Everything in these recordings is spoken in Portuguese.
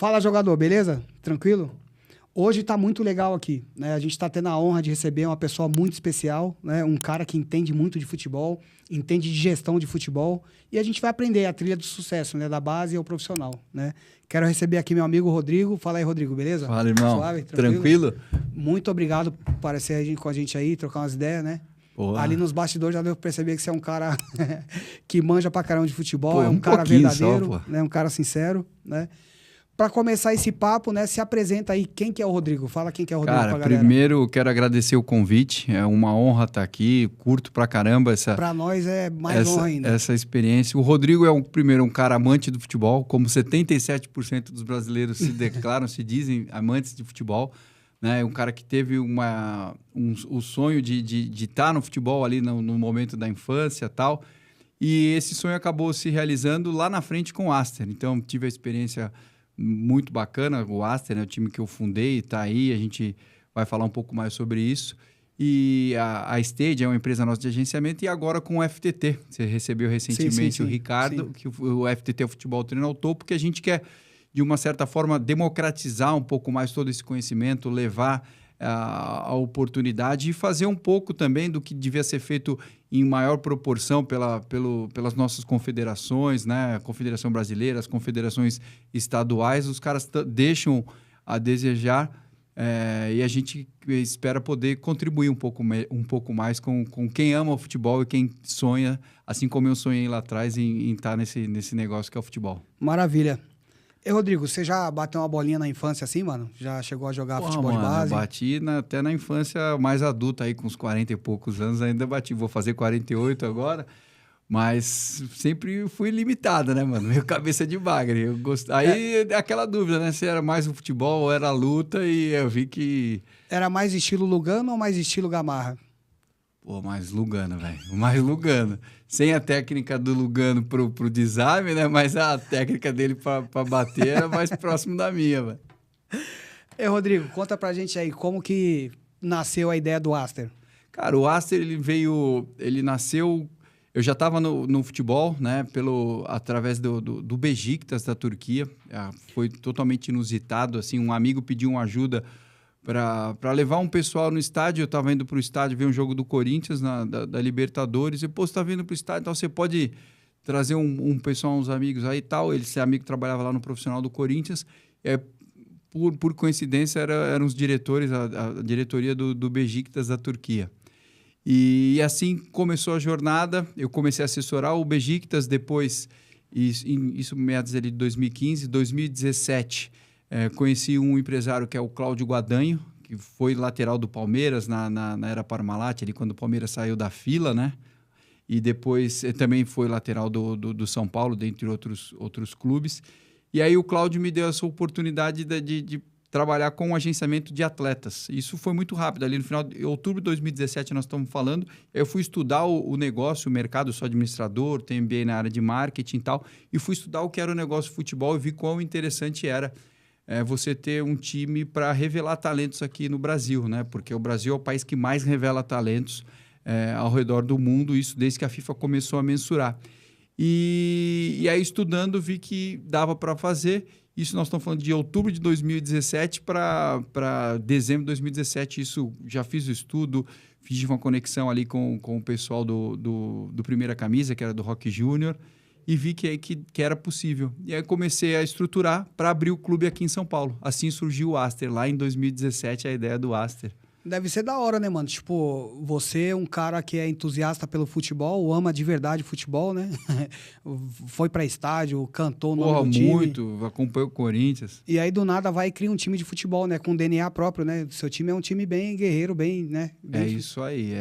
Fala, jogador, beleza? Tranquilo? Hoje tá muito legal aqui, né? A gente tá tendo a honra de receber uma pessoa muito especial, né? Um cara que entende muito de futebol, entende de gestão de futebol, e a gente vai aprender a trilha do sucesso, né? Da base ao profissional, né? Quero receber aqui meu amigo Rodrigo. Fala aí, Rodrigo, beleza? Fala, irmão. Suave, Tranquilo? Muito obrigado por aparecer com a gente aí, trocar umas ideias, né? Porra. Ali nos bastidores já deu pra perceber que você é um cara que manja pra caramba de futebol, Pô, é um cara verdadeiro, só, né? Um cara sincero, né? Para começar esse papo, né? Se apresenta aí, quem que é o Rodrigo? Fala quem que é o Rodrigo pra galera. Primeiro quero agradecer o convite, é uma honra estar aqui, curto pra caramba Pra nós é mais honra ainda. Essa experiência. O Rodrigo é um cara amante do futebol, como 77% dos brasileiros se declaram, se dizem amantes de futebol, né? É um cara que teve o sonho de estar no futebol ali no momento da infância e tal, e esse sonho acabou se realizando lá na frente com o Aster. Então, tive a experiência muito bacana, o Aster, né, o time que eu fundei, está aí, a gente vai falar um pouco mais sobre isso. E a Stage é uma empresa nossa de agenciamento, e agora com o FTT. Você recebeu recentemente o Ricardo, que o FTT é o Futebol Treino ao Topo, que a gente quer, de uma certa forma, democratizar um pouco mais todo esse conhecimento, levar a oportunidade e fazer um pouco também do que devia ser feito em maior proporção pelas nossas confederações, né? A Confederação Brasileira, as confederações estaduais, os caras deixam a desejar, e a gente espera poder contribuir um pouco mais com quem ama o futebol e quem sonha, assim como eu sonhei lá atrás, em estar nesse negócio que é o futebol. Maravilha. E Rodrigo, você já bateu uma bolinha na infância assim, mano? Já chegou a jogar futebol de base? Eu bati até na infância mais adulta, aí com uns 40 e poucos anos ainda bati. Vou fazer 48 agora, mas sempre fui limitado, né, mano? Meio cabeça de bagre. Aí aquela dúvida, né? Se era mais o futebol ou era a luta, e eu vi que... Era mais estilo Lugano ou mais estilo Gamarra? Pô, mais Lugano, velho. Mais Lugano. Sem a técnica do Lugano pro desarme, né? Mas a técnica dele pra bater era mais próximo da minha, velho. E Rodrigo, conta pra gente aí, como que nasceu a ideia do Aster? Cara, o Aster, ele nasceu... Eu já estava no futebol, né? Através do Beşiktaş da Turquia. Foi totalmente inusitado, assim. Um amigo pediu uma ajuda para levar um pessoal no estádio. Eu estava indo para o estádio ver um jogo do Corinthians, da Libertadores. E, pô, você está vindo para o estádio, então você pode trazer um pessoal, uns amigos aí e tal. Esse amigo trabalhava lá no profissional do Corinthians. Por coincidência, eram os diretores, a diretoria do Beşiktaş da Turquia. E assim começou a jornada. Eu comecei a assessorar o Beşiktaş, depois, isso meados ali de 2015, 2017... conheci um empresário que é o Cláudio Guadanho, que foi lateral do Palmeiras na era Parmalat, ali quando o Palmeiras saiu da fila, né? E depois também foi lateral do São Paulo, dentre outros clubes. E aí o Cláudio me deu essa oportunidade de trabalhar com um agenciamento de atletas. Isso foi muito rápido. Ali no final de outubro de 2017 nós estamos falando. Eu fui estudar o negócio, o mercado. Eu sou administrador, tenho MBA na área de marketing e tal. E fui estudar o que era o negócio de futebol e vi quão interessante era você ter um time para revelar talentos aqui no Brasil, né? Porque o Brasil é o país que mais revela talentos ao redor do mundo, isso desde que a FIFA começou a mensurar. E aí, estudando, vi que dava para fazer. Isso nós estamos falando de outubro de 2017 para dezembro de 2017. Isso, já fiz o estudo, fiz uma conexão ali com o pessoal do Primeira Camisa, que era do Rock Júnior, e vi que era possível. E aí comecei a estruturar para abrir o clube aqui em São Paulo. Assim surgiu o Aster, lá em 2017, a ideia do Aster. Deve ser da hora, né, mano? Tipo, você é um cara que é entusiasta pelo futebol, ama de verdade futebol, né? Foi pra estádio, cantou no nome do time. Muito, acompanhou o Corinthians. E aí, do nada, vai e cria um time de futebol, né? Com DNA próprio, né? Seu time é um time bem guerreiro, bem, né? Bem... Isso aí.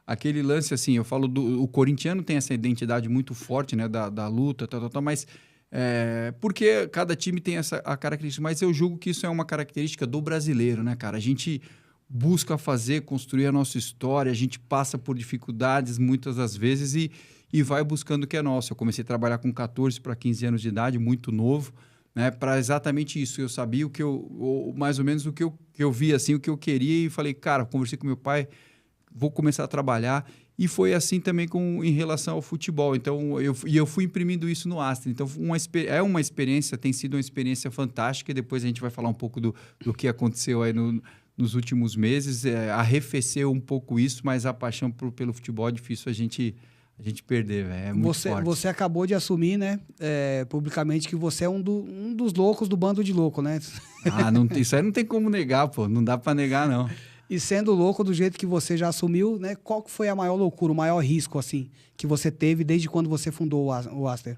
Aquele lance, assim, eu falo o corintiano tem essa identidade muito forte, né? Da luta, mas... porque cada time tem a característica, mas eu julgo que isso é uma característica do brasileiro, né, cara? A gente busca construir a nossa história, a gente passa por dificuldades muitas das vezes e vai buscando o que é nosso. Eu comecei a trabalhar com 14 para 15 anos de idade, muito novo, né, para exatamente isso. Eu sabia mais ou menos o que eu via, assim, o que eu queria, e falei, cara, conversei com meu pai, vou começar a trabalhar. E foi assim também em relação ao futebol. Então, eu fui imprimindo isso no Aster. Então, é uma experiência, tem sido uma experiência fantástica. E depois a gente vai falar um pouco do que aconteceu aí nos últimos meses. Arrefeceu um pouco isso, mas a paixão pelo futebol é difícil a gente perder, velho. É muito forte. Você acabou de assumir, né, publicamente, que você é um dos loucos do bando de louco, né? Isso aí não tem como negar, pô. Não dá para negar, não. E sendo louco do jeito que você já assumiu, né? Qual que foi a maior loucura, o maior risco, assim, que você teve desde quando você fundou o Aster?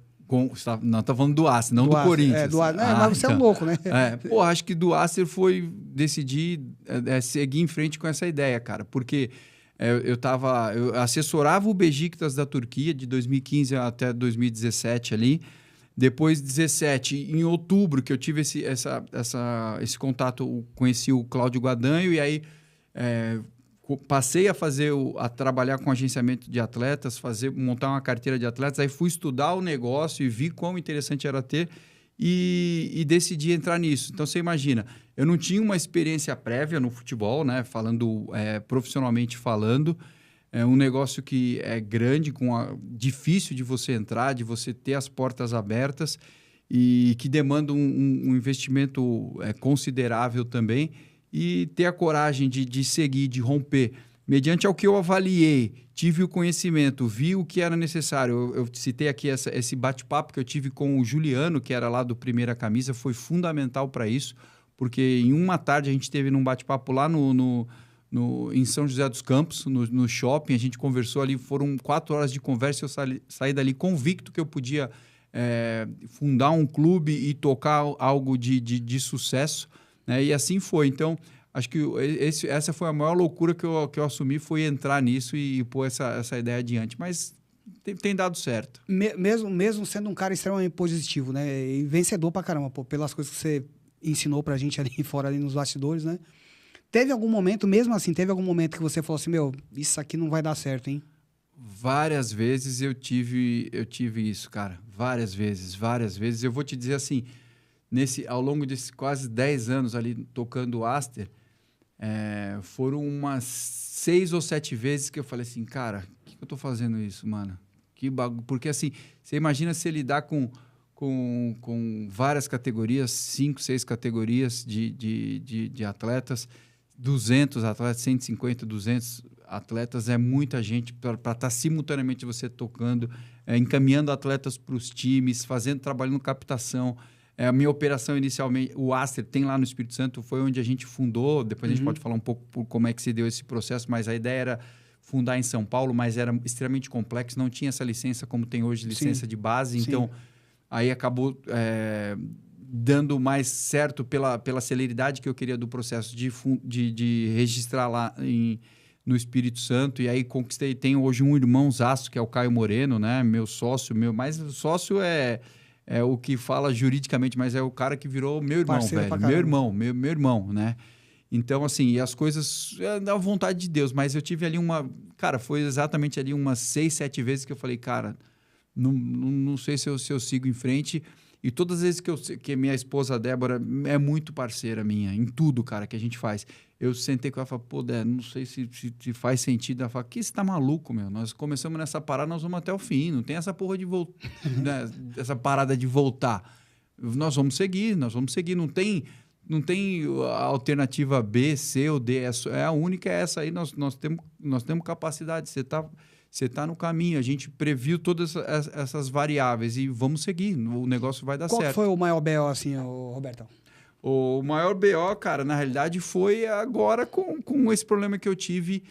Não, tá falando do Aster, não do Corinthians. Mas você é um louco, né? Acho que do Aster foi decidir seguir em frente com essa ideia, cara. Porque eu assessorava o Beşiktaş da Turquia de 2015 até 2017 ali. Depois, 2017, em outubro, que eu tive esse contato, conheci o Cláudio Guadanho e aí passei a trabalhar com agenciamento de atletas, montar uma carteira de atletas, aí fui estudar o negócio e vi quão interessante era ter e decidi entrar nisso. Então, você imagina, eu não tinha uma experiência prévia no futebol, né? Profissionalmente falando, é um negócio que é grande, difícil de você entrar, de você ter as portas abertas e que demanda um investimento considerável também. E ter a coragem de seguir, de romper, mediante ao que eu avaliei, tive o conhecimento, vi o que era necessário. Eu citei aqui esse bate-papo que eu tive com o Juliano, que era lá do Primeira Camisa, foi fundamental para isso, porque em uma tarde a gente teve num bate-papo lá em São José dos Campos, no shopping, a gente conversou ali, foram 4 horas de conversa, eu saí dali convicto que eu podia fundar um clube e tocar algo de sucesso. E assim foi. Então, acho que essa foi a maior loucura que eu assumi, foi entrar nisso e pôr essa ideia adiante. Mas tem dado certo. Mesmo sendo um cara extremamente positivo, né? E vencedor pra caramba, pô, pelas coisas que você ensinou pra gente ali fora, ali nos bastidores, né? Teve algum momento, mesmo assim, que você falou assim, isso aqui não vai dar certo, hein? Várias vezes eu tive isso, cara. Várias vezes. Eu vou te dizer assim... Ao longo desses quase 10 anos ali tocando o Aster, foram umas 6 ou 7 vezes que eu falei assim, cara, por que eu tô fazendo isso, mano? Porque assim, você imagina se lidar com várias categorias, 5, 6 categorias de atletas, 200 atletas, 150, 200 atletas, é muita gente para estar simultaneamente você tocando, encaminhando atletas para os times, trabalhando captação. A minha operação inicialmente, o Aster tem lá no Espírito Santo, foi onde a gente fundou, depois a gente pode falar um pouco por como é que se deu esse processo, mas a ideia era fundar em São Paulo, mas era extremamente complexo, não tinha essa licença como tem hoje, licença de base, então aí acabou dando mais certo pela celeridade que eu queria do processo de registrar lá no Espírito Santo, e aí tenho hoje um irmãozaço, que é o Caio Moreno, né? Meu sócio, mas o sócio é o que fala juridicamente, mas é o cara que virou meu irmão, velho. Meu irmão, né? Então, assim, e as coisas da vontade de Deus, mas eu tive ali cara, foi exatamente ali umas 6, 7 vezes que eu falei, cara, não sei se eu sigo em frente. E todas as vezes que minha esposa Débora é muito parceira minha, em tudo, cara, que a gente faz. Eu sentei com ela e falei, pô, Dé, não sei se faz sentido. Ela fala, que você tá maluco, meu? Nós começamos nessa parada, nós vamos até o fim. Não tem essa porra de voltar, né? Essa parada de voltar. Nós vamos seguir. Não tem alternativa B, C ou D. A única é essa aí. Nós temos capacidade. Você está no caminho, a gente previu todas essas variáveis e vamos seguir, o negócio vai dar certo. Qual foi o maior BO, assim, Robertão? O maior BO, cara, na realidade foi agora com esse problema que eu tive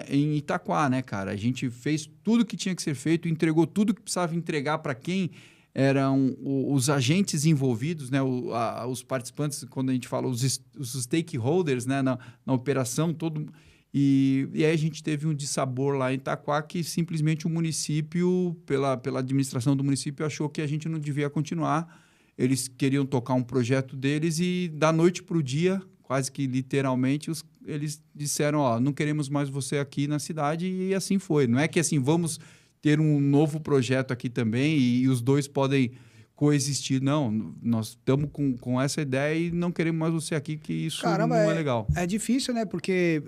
em Itaquá, né, cara? A gente fez tudo que tinha que ser feito, entregou tudo que precisava entregar para quem eram os agentes envolvidos, né, os participantes, quando a gente fala os stakeholders, né, na operação, todo. E aí a gente teve um dissabor lá em Itaquá que simplesmente o município, pela administração do município, achou que a gente não devia continuar. Eles queriam tocar um projeto deles e da noite para o dia, quase que literalmente, eles disseram, não queremos mais você aqui na cidade, e assim foi. Não é que assim, vamos ter um novo projeto aqui também e os dois podem coexistir. Não, nós estamos com essa ideia e não queremos mais você aqui, que isso Caramba, não é legal. É difícil, né? Porque,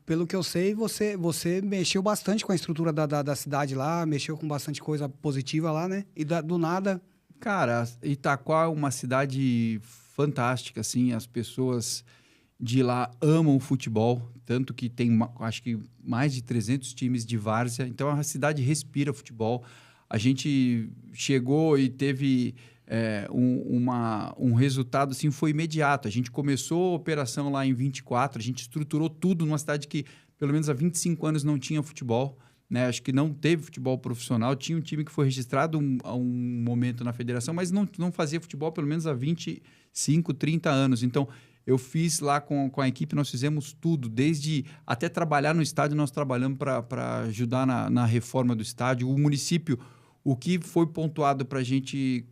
pelo que eu sei, você mexeu bastante com a estrutura da cidade lá, mexeu com bastante coisa positiva lá, né? E do nada... Cara, Itaquá é uma cidade fantástica, assim, as pessoas de lá amam o futebol, tanto que tem, acho que, mais de 300 times de várzea, então a cidade respira futebol. A gente chegou e teve um resultado, assim, foi imediato. A gente começou a operação lá em 24, a gente estruturou tudo numa cidade que, pelo menos há 25 anos, não tinha futebol, né? Acho que não teve futebol profissional, tinha um time que foi registrado a um momento na federação, mas não fazia futebol pelo menos há 25, 30 anos. Então, eu fiz lá com a equipe, nós fizemos tudo, desde até trabalhar no estádio, nós trabalhamos para ajudar na reforma do estádio. O município, o que foi pontuado para a gente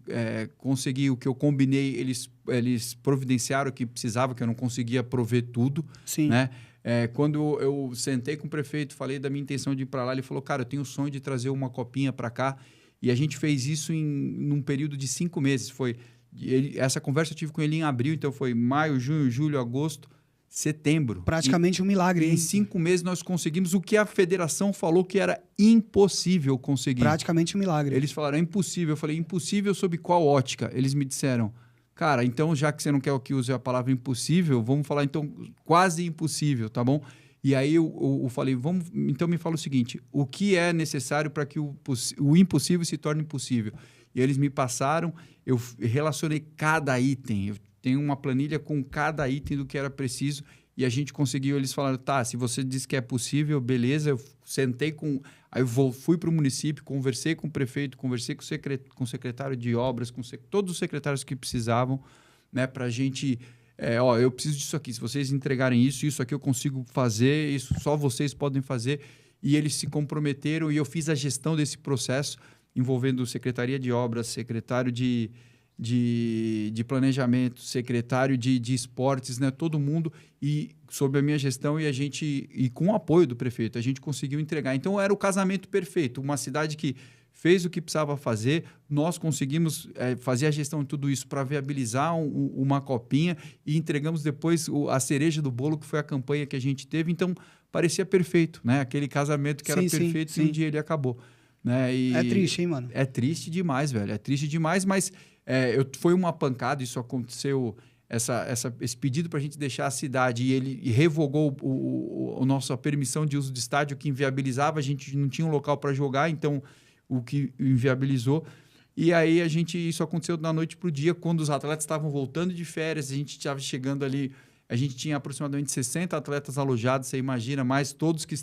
conseguir, o que eu combinei, eles providenciaram o que precisava, que eu não conseguia prover tudo. Sim. Né? Quando eu sentei com o prefeito, falei da minha intenção de ir para lá, ele falou, cara, eu tenho o sonho de trazer uma copinha para cá. E a gente fez isso num período de 5 meses. Essa conversa eu tive com ele em abril, então foi maio, junho, julho, agosto, setembro. Praticamente um milagre, hein? Em 5 meses nós conseguimos o que a federação falou que era impossível conseguir. Praticamente um milagre. Eles falaram, é impossível. Eu falei, impossível sob qual ótica? Eles me disseram, cara, então já que você não quer que use a palavra impossível, vamos falar então quase impossível, tá bom? E aí eu falei, então me fala o seguinte, o que é necessário para que o impossível se torne possível? E eles me passaram, eu relacionei cada item, eu tenho uma planilha com cada item do que era preciso e a gente conseguiu, eles falaram, tá, se você diz que é possível, beleza, eu sentei aí fui para o município, conversei com o prefeito, conversei com o secretário de obras, com todos os secretários que precisavam, né, para a gente, eu preciso disso aqui, se vocês entregarem isso aqui eu consigo fazer, isso só vocês podem fazer, e eles se comprometeram e eu fiz a gestão desse processo, envolvendo Secretaria de Obras, secretário de planejamento, secretário de esportes, né? Todo mundo, e sob a minha gestão e com o apoio do prefeito, a gente conseguiu entregar. Então, era o casamento perfeito. Uma cidade que fez o que precisava fazer, nós conseguimos fazer a gestão de tudo isso para viabilizar uma copinha e entregamos depois a cereja do bolo, que foi a campanha que a gente teve. Então, parecia perfeito, né? Aquele casamento que era perfeito e um dia ele acabou. Né? É triste, hein, mano? É triste demais, velho. É triste demais, mas foi uma pancada. Isso aconteceu, esse pedido para a gente deixar a cidade e ele revogou a nossa permissão de uso de estádio, que inviabilizava. A gente não tinha um local para jogar, então o que inviabilizou. E aí isso aconteceu da noite para o dia, quando os atletas estavam voltando de férias, a gente estava chegando ali, a gente tinha aproximadamente 60 atletas alojados, você imagina, mais todos que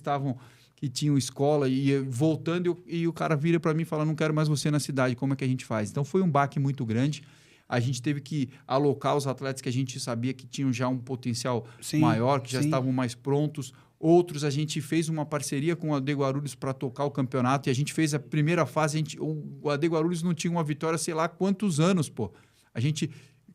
tinham escola e voltando, e o cara vira para mim e fala, não quero mais você na cidade, como é que a gente faz? Então, foi um baque muito grande. A gente teve que alocar os atletas que a gente sabia que tinham já um potencial maior, que já estavam mais prontos. Outros, a gente fez uma parceria com o AD Guarulhos para tocar o campeonato, e a gente fez a primeira fase. O AD Guarulhos não tinha uma vitória, sei lá quantos anos, pô. A gente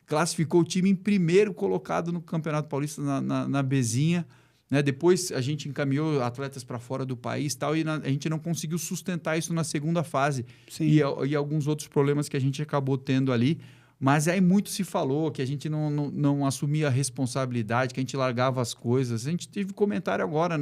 classificou o time em primeiro colocado no Campeonato Paulista na Bezinha. Né? Depois a gente encaminhou atletas para fora do país tal, e a gente não conseguiu sustentar isso na segunda fase. E alguns outros problemas que a gente acabou tendo ali. Mas aí muito se falou que a gente não assumia a responsabilidade, que a gente largava as coisas. A gente teve comentário agora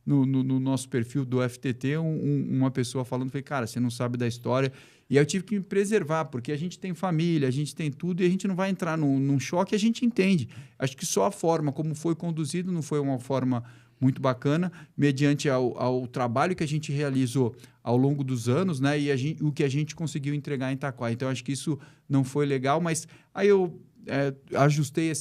no nosso perfil do FTT, uma pessoa falando, falei, cara, você não sabe da história. E aí eu tive que me preservar, porque a gente tem família, a gente tem tudo, e a gente não vai entrar num choque, a gente entende. Acho que só a forma como foi conduzido não foi uma forma muito bacana, mediante ao trabalho que a gente realizou ao longo dos anos, né? E o que a gente conseguiu entregar em Itaquá. Então, acho que isso não foi legal, mas aí eu ajustei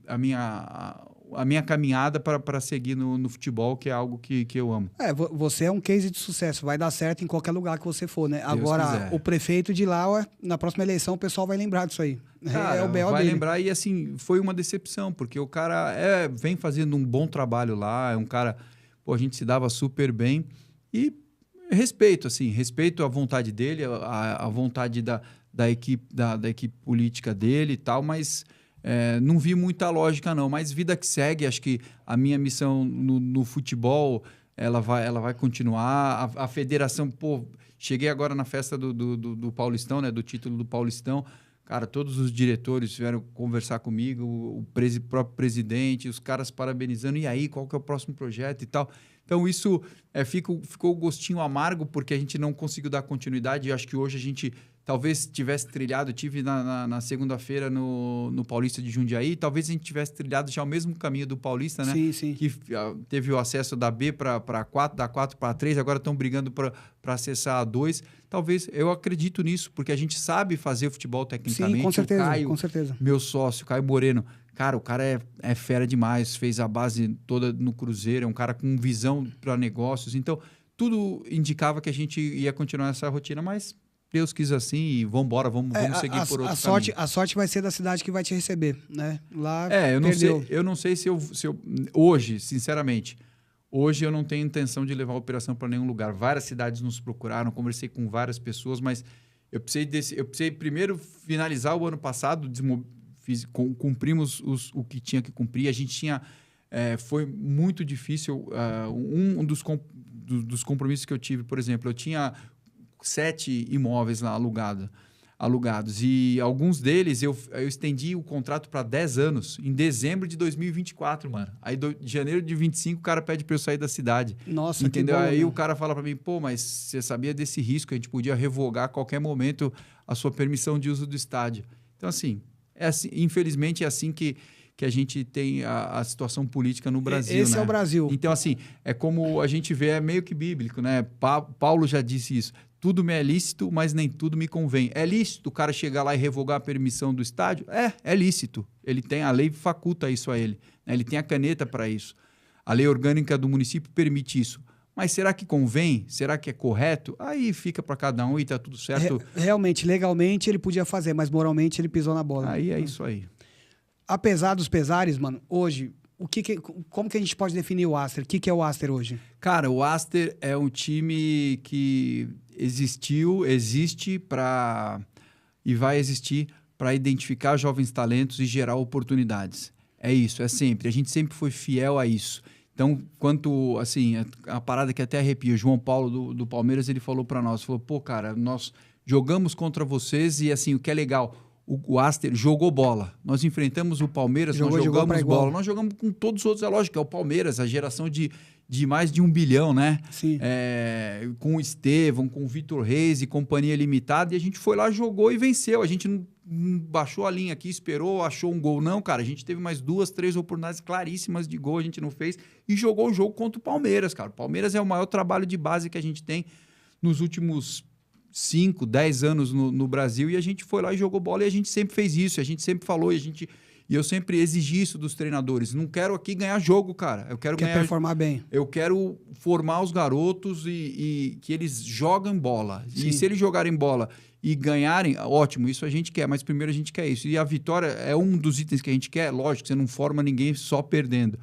a minha caminhada para seguir no futebol, que é algo que eu amo. Você é um case de sucesso, vai dar certo em qualquer lugar que você for, né? Deus Agora, quiser. O prefeito de lá, na próxima eleição, o pessoal vai lembrar disso aí. Cara, é o B.O. vai dele. lembrar, e assim, foi uma decepção, porque o cara vem fazendo um bom trabalho lá, é um cara, a gente se dava super bem, e respeito a vontade dele, a vontade da equipe política dele e tal, mas não vi muita lógica não, mas vida que segue. Acho que a minha missão no futebol ela vai continuar. A federação, pô, cheguei agora na festa do Paulistão, né? Do título do Paulistão. Cara, todos os diretores vieram conversar comigo, o próprio presidente, os caras parabenizando. E aí, qual que é o próximo projeto e tal? Então, isso ficou o gostinho amargo, porque a gente não conseguiu dar continuidade. E acho que hoje a gente talvez tivesse trilhado, tive na segunda-feira no Paulista de Jundiaí, talvez a gente tivesse trilhado já o mesmo caminho do Paulista, né? Sim, sim. Que teve o acesso da B para a 4, da 4 para a 3, agora estão brigando para acessar a 2. Talvez, eu acredito nisso, porque a gente sabe fazer futebol tecnicamente. Sim, com certeza, o Caio, com certeza. meu sócio, Caio Moreno, cara, o cara é fera demais, fez a base toda no Cruzeiro, é um cara com visão para negócios. Então, tudo indicava que a gente ia continuar essa rotina, mas Deus quis assim e vamos seguir por outro caminho. A sorte vai ser da cidade que vai te receber, né? Lá eu não sei se eu hoje, sinceramente, hoje eu não tenho intenção de levar a operação para nenhum lugar. Várias cidades nos procuraram, conversei com várias pessoas, mas eu precisei primeiro finalizar o ano passado, cumprimos o que tinha que cumprir. A gente tinha foi muito difícil. Um dos compromissos que eu tive, por exemplo, eu tinha 7 imóveis lá alugados. E alguns deles eu estendi o contrato para 10 anos, em dezembro de 2024, mano. Aí, de janeiro de 25, o cara pede para eu sair da cidade. Nossa, entendeu? Que bom, aí né? o cara fala para mim, pô, mas você sabia desse risco? A gente podia revogar a qualquer momento a sua permissão de uso do estádio. Então, assim, infelizmente é assim que a gente tem a situação política no Brasil. Esse né? é o Brasil. Então, assim, é como a gente vê, é meio que bíblico, né? Paulo já disse isso. Tudo me é lícito, mas nem tudo me convém. É lícito o cara chegar lá e revogar a permissão do estádio? É lícito. A lei faculta isso a ele. Né? Ele tem a caneta para isso. A lei orgânica do município permite isso. Mas será que convém? Será que é correto? Aí fica para cada um e está tudo certo. Realmente, legalmente ele podia fazer, mas moralmente ele pisou na bola. Aí é isso aí. Apesar dos pesares, mano, hoje, como que a gente pode definir o Aster? O que é o Aster hoje? Cara, o Aster é um time que existe e vai existir para identificar jovens talentos e gerar oportunidades. É isso, é sempre. A gente sempre foi fiel a isso. Então, a parada que até arrepia, o João Paulo do Palmeiras, ele falou para nós, pô, cara, nós jogamos contra vocês e assim, o que é legal, o Aster jogou bola. Nós enfrentamos o Palmeiras, nós jogamos bola. Nós jogamos com todos os outros, é lógico, é o Palmeiras, a geração de mais de 1 bilhão, né? Sim. Com o Estevão, com o Vitor Reis e companhia limitada, e a gente foi lá, jogou e venceu. A gente não baixou a linha aqui, esperou, achou um gol. Não, cara, a gente teve mais 2, 3 oportunidades claríssimas de gol, a gente não fez, e jogou o jogo contra o Palmeiras, cara. O Palmeiras é o maior trabalho de base que a gente tem nos últimos 5, 10 anos no Brasil, e a gente foi lá e jogou bola, e a gente sempre fez isso, a gente sempre falou, e eu sempre exigi isso dos treinadores. Não quero aqui ganhar jogo, cara. Eu quero performar bem. Eu quero formar os garotos e que eles joguem bola. Sim. E se eles jogarem bola e ganharem, ótimo, isso a gente quer, mas primeiro a gente quer isso. E a vitória é um dos itens que a gente quer, lógico, você não forma ninguém só perdendo.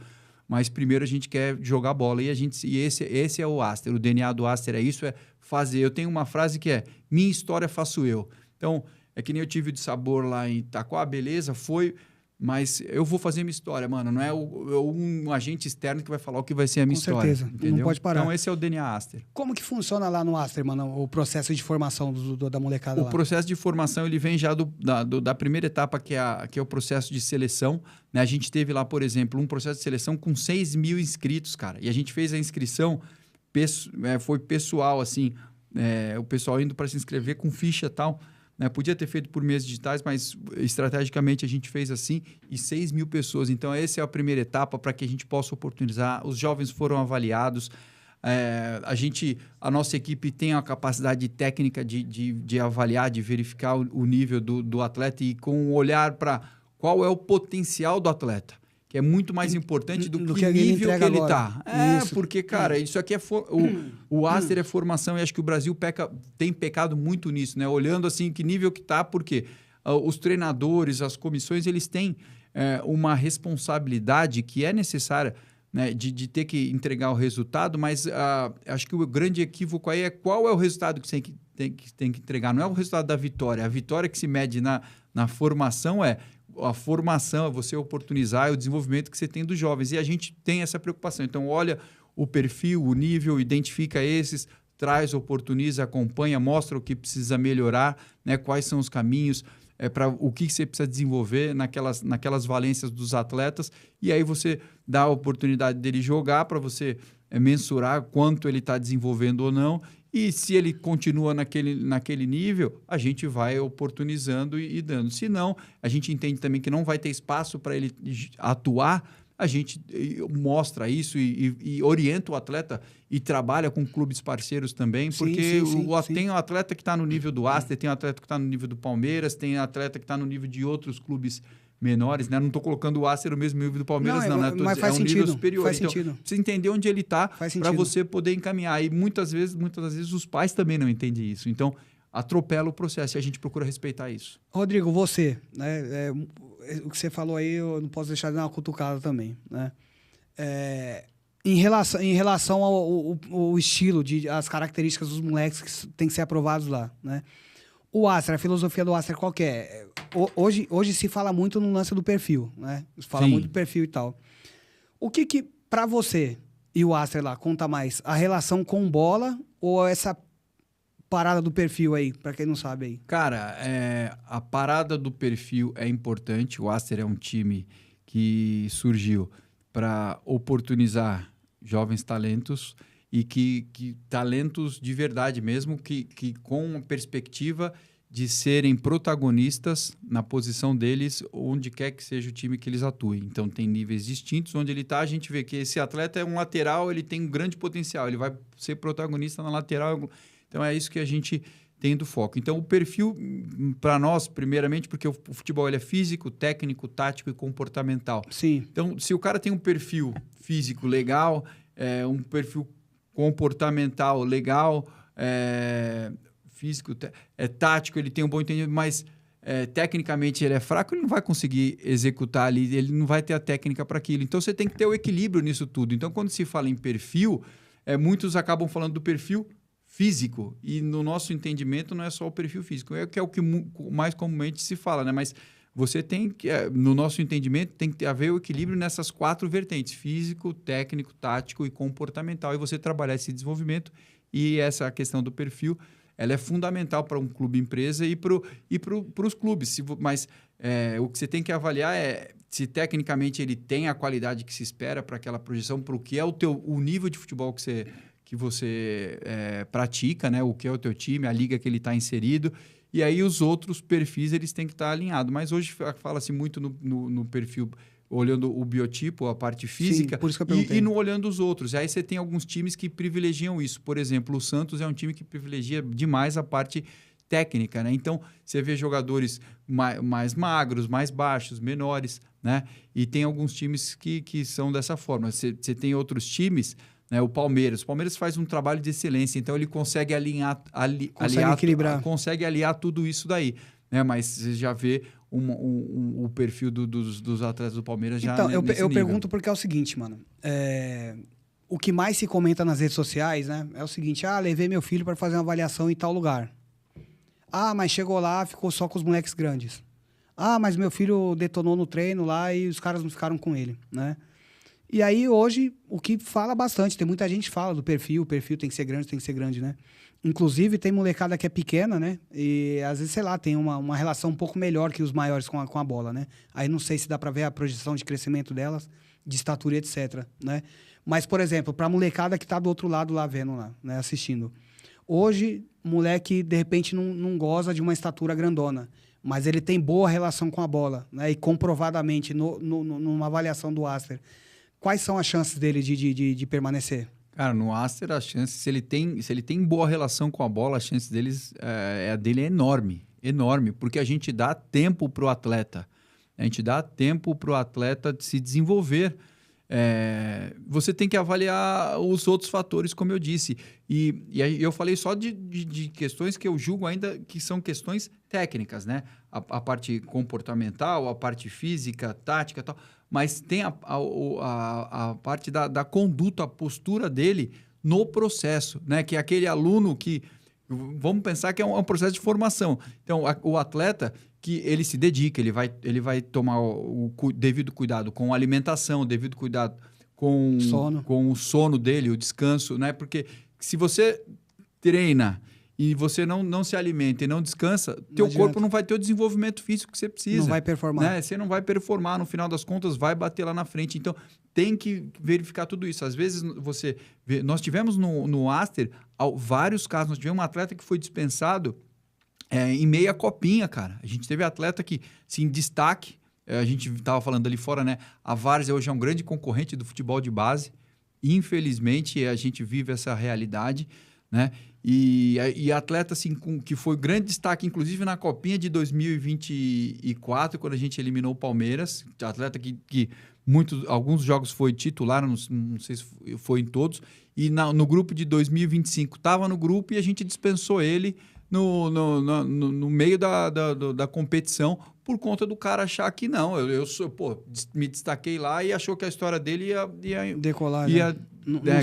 Mas primeiro a gente quer jogar bola. E esse é o Aster. O DNA do Aster é isso, é fazer. Eu tenho uma frase que é, minha história faço eu. Então, é que nem eu tive de sabor lá em Itaquá, beleza, foi... Mas eu vou fazer minha história, mano. Não é um agente externo que vai falar o que vai ser a minha história. Com certeza, entendeu? não pode parar. Então, esse é o DNA Aster. Como que funciona lá no Aster, mano, o processo de formação da molecada lá? O processo de formação, ele vem já da primeira etapa, que é o processo de seleção. Né? A gente teve lá, por exemplo, um processo de seleção com 6 mil inscritos, cara. E a gente fez a inscrição, foi pessoal, assim, o pessoal indo para se inscrever com ficha e tal. Né? Podia ter feito por meios digitais, mas estrategicamente a gente fez assim, e 6 mil pessoas. Então, essa é a primeira etapa para que a gente possa oportunizar. Os jovens foram avaliados. A nossa equipe tem a capacidade técnica de avaliar, de verificar o nível do atleta e com um olhar para qual é o potencial do atleta. Que é muito mais importante do que o nível que ele está. Porque, cara, isso aqui o Aster é formação, e acho que o Brasil tem pecado muito nisso, né? Olhando assim que nível que está, porque os treinadores, as comissões, eles têm uma responsabilidade que é necessária, né? De ter que entregar o resultado, mas acho que o grande equívoco aí é qual é o resultado que você tem que entregar. Não é o resultado da vitória. A vitória que se mede na formação a formação, é você oportunizar o desenvolvimento que você tem dos jovens. E a gente tem essa preocupação. Então, olha o perfil, o nível, identifica esses, traz, oportuniza, acompanha, mostra o que precisa melhorar, né? Quais são os caminhos, para o que você precisa desenvolver naquelas valências dos atletas, e aí você dá a oportunidade dele jogar para você mensurar quanto ele está desenvolvendo ou não, e se ele continua naquele nível, a gente vai oportunizando e dando. Se não, a gente entende também que não vai ter espaço para ele atuar, a gente mostra isso e orienta o atleta e trabalha com clubes parceiros também, porque tem um atleta que está no nível do Aster, tem um atleta que está no nível do Palmeiras, tem um atleta que está no nível de outros clubes menores, né? Não estou colocando o Aster no mesmo nível do Palmeiras, não, né? Mas faz sentido, nível superior. Faz então, sentido. precisa entender onde ele está para você poder encaminhar. E muitas das vezes os pais também não entendem isso. Então, atropela o processo e a gente procura respeitar isso. Rodrigo, você, né? O que você falou aí, eu não posso deixar de dar uma cutucada também, né? Em relação ao estilo, as características dos moleques que tem que ser aprovados lá, né? O Aster, a filosofia do Aster qual que é? Hoje se fala muito no lance do perfil, né? Se fala muito do perfil e tal. O que para você e o Aster lá conta mais? A relação com bola ou essa parada do perfil aí, para quem não sabe aí? Cara, a parada do perfil é importante. O Aster é um time que surgiu para oportunizar jovens talentos e que talentos de verdade mesmo, que com a perspectiva de serem protagonistas na posição deles, onde quer que seja o time que eles atuem. Então, tem níveis distintos. Onde ele está, a gente vê que esse atleta é um lateral, ele tem um grande potencial, ele vai ser protagonista na lateral. Então, é isso que a gente tem do foco. Então, o perfil, para nós, primeiramente, porque o futebol ele é físico, técnico, tático e comportamental. Sim. Então, se o cara tem um perfil físico legal, um perfil comportamental legal, físico, tático, ele tem um bom entendimento, mas tecnicamente ele é fraco, ele não vai conseguir executar ali, ele não vai ter a técnica para aquilo. Então, você tem que ter o equilíbrio nisso tudo. Então, quando se fala em perfil, muitos acabam falando do perfil físico, e no nosso entendimento não é só o perfil físico, que é o que mais comumente se fala, né? Mas você tem que, no nosso entendimento, tem que haver o equilíbrio nessas 4 vertentes: físico, técnico, tático e comportamental, e você trabalhar esse desenvolvimento. E essa questão do perfil, ela é fundamental para um clube empresa e para os clubes. Mas o que você tem que avaliar é se tecnicamente ele tem a qualidade que se espera para aquela projeção, para o que é o nível de futebol que você pratica, né? O que é o teu time, a liga que ele está inserido. E aí os outros perfis eles têm que estar alinhados. Mas hoje fala-se muito no perfil, olhando o biotipo, a parte física. Sim, por isso que eu perguntei. E não olhando os outros. Aí você tem alguns times que privilegiam isso. Por exemplo, o Santos é um time que privilegia demais a parte técnica, né? Então, você vê jogadores mais magros, mais baixos, menores, né? E tem alguns times que são dessa forma. Você tem outros times, né? O Palmeiras faz um trabalho de excelência, então ele consegue consegue aliar tudo isso daí, né? Mas você já vê o perfil dos atletas do Palmeiras já então, nesse eu nível. pergunto porque é o seguinte, mano. O que mais se comenta nas redes sociais, né? É o seguinte: levei meu filho para fazer uma avaliação em tal lugar. Mas chegou lá, ficou só com os moleques grandes. Mas meu filho detonou no treino lá e os caras não ficaram com ele, né? E aí, hoje, o que fala bastante, tem muita gente que fala do perfil, o perfil tem que ser grande, né? Inclusive, tem molecada que é pequena, né? E, às vezes, sei lá, tem uma relação um pouco melhor que os maiores com a bola, né? Aí, não sei se dá pra ver a projeção de crescimento delas, de estatura, etc, né? Mas, por exemplo, pra molecada que tá do outro lado lá vendo, lá, né? Assistindo. Hoje, moleque, de repente, não goza de uma estatura grandona, mas ele tem boa relação com a bola, né? E comprovadamente, numa avaliação do Aster, quais são as chances dele de permanecer? Cara, no Aster, a chance, se ele tem boa relação com a bola, a chance dele é enorme. Enorme, porque a gente dá tempo para o atleta. A gente dá tempo para o atleta de se desenvolver. Você tem que avaliar os outros fatores, como eu disse. E aí eu falei só de questões que eu julgo ainda que são questões técnicas, né? A parte comportamental, a parte física, tática e tal. Mas tem a parte da conduta, a postura dele no processo, né? Que é aquele aluno que... Vamos pensar que é um processo de formação. Então, o atleta que ele se dedica, ele vai tomar o devido cuidado com a alimentação, o devido cuidado com o sono dele, o descanso, né? Porque se você treina e você não se alimenta e não descansa, teu corpo não vai ter o desenvolvimento físico que você precisa. Não vai performar. Né? Você não vai performar, no final das contas, vai bater lá na frente. Então, tem que verificar tudo isso. Às vezes, você vê, nós tivemos no Aster vários casos. Nós tivemos um atleta que foi dispensado em meia copinha, cara. A gente teve atleta que, assim, em destaque, a gente estava falando ali fora, né? A Várzea hoje é um grande concorrente do futebol de base. Infelizmente, a gente vive essa realidade, né? E atleta assim, que foi grande destaque, inclusive na Copinha de 2024, quando a gente eliminou o Palmeiras. Atleta que alguns jogos foi titular, não sei se foi em todos. E no grupo de 2025 estava no grupo e a gente dispensou ele no meio da competição por conta do cara achar que não. Eu me destaquei lá e achou que a história dele ia decolar,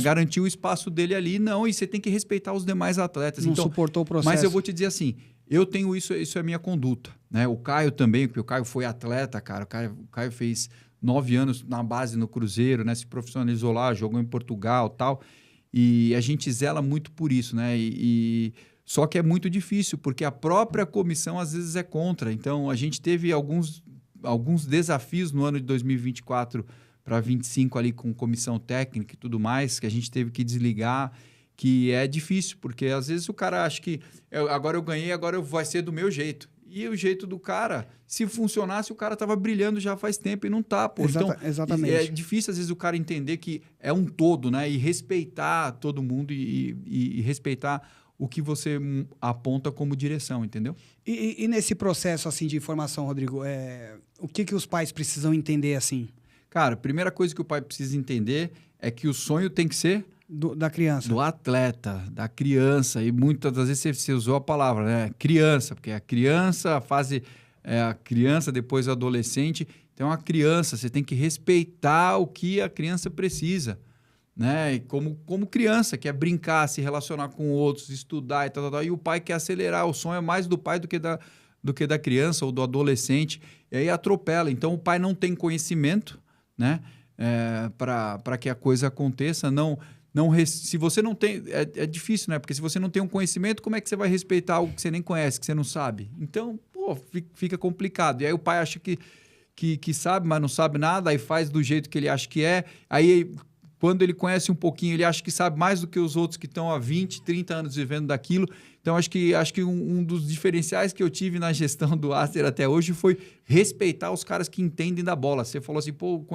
garantir o espaço dele ali. Não, e você tem que respeitar os demais atletas. Não então, suportou o processo. Mas eu vou te dizer assim, eu tenho isso é a minha conduta. Né? O Caio também, porque o Caio foi atleta, cara. O Caio fez 9 anos na base no Cruzeiro, né? Se profissionalizou lá, jogou em Portugal e tal. E a gente zela muito por isso, né? Só que é muito difícil, porque a própria comissão às vezes é contra. Então, a gente teve alguns desafios no ano de 2024 para 2025 ali com comissão técnica e tudo mais, que a gente teve que desligar, que é difícil, porque às vezes o cara acha que agora eu ganhei, agora vai ser do meu jeito. E o jeito do cara, se funcionasse, o cara estava brilhando já faz tempo e não está, pô. Então, exatamente. É difícil às vezes o cara entender que é um todo, né? E respeitar todo mundo e respeitar o que você aponta como direção, entendeu? E nesse processo assim de formação, Rodrigo, o que os pais precisam entender assim? Cara, a primeira coisa que o pai precisa entender é que o sonho tem que ser da criança. Do atleta, da criança. E muitas das vezes você usou a palavra, né? Criança, porque a criança, a fase a criança, depois o adolescente. Então, a criança, você tem que respeitar o que a criança precisa. Né? E como criança, quer brincar, se relacionar com outros, estudar e tal. E o pai quer acelerar. O sonho é mais do pai do que da criança ou do adolescente. E aí atropela. Então, o pai não tem conhecimento, né? Para que a coisa aconteça. Se você não tem... É difícil, né? Porque se você não tem um conhecimento, como é que você vai respeitar algo que você nem conhece, que você não sabe? Então, fica complicado. E aí o pai acha que sabe, mas não sabe nada, aí faz do jeito que ele acha que é. Aí, quando ele conhece um pouquinho, ele acha que sabe mais do que os outros que estão há 20, 30 anos vivendo daquilo. Então, acho que um dos diferenciais que eu tive na gestão do Aster até hoje foi respeitar os caras que entendem da bola. Você falou assim, o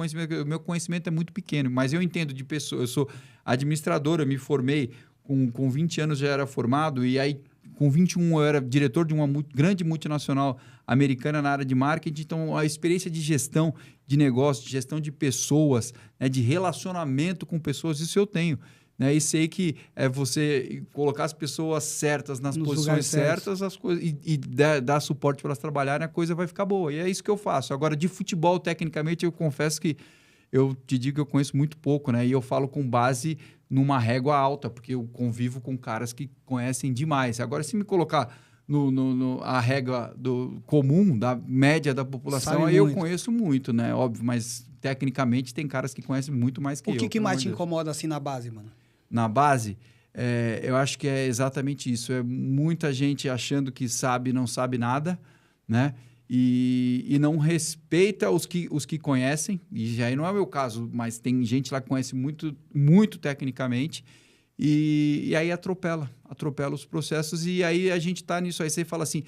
meu conhecimento é muito pequeno, mas eu entendo de pessoas. Eu sou administrador, eu me formei, com 20 anos já era formado, e aí com 21 eu era diretor de uma grande multinacional americana na área de marketing. Então, a experiência de gestão de negócio, de gestão de pessoas, né, de relacionamento com pessoas, isso eu tenho. Né? E sei que você colocar as pessoas certas nas posições certas as coisas, e dar suporte para elas trabalharem, a coisa vai ficar boa. E é isso que eu faço. Agora, de futebol, tecnicamente, eu confesso que eu te digo que eu conheço muito pouco, né? E eu falo com base numa régua alta, porque eu convivo com caras que conhecem demais. Agora, se me colocar a régua comum, da média da população, aí eu conheço muito, né? Óbvio, mas tecnicamente tem caras que conhecem muito mais que eu. O que mais te incomoda assim na base, mano? Na base, eu acho que é exatamente isso. É muita gente achando que sabe e não sabe nada, né? E não respeita os que conhecem. E já aí não é o meu caso, mas tem gente lá que conhece muito, muito tecnicamente. E aí atropela os processos. E aí a gente está nisso. Aí você fala assim,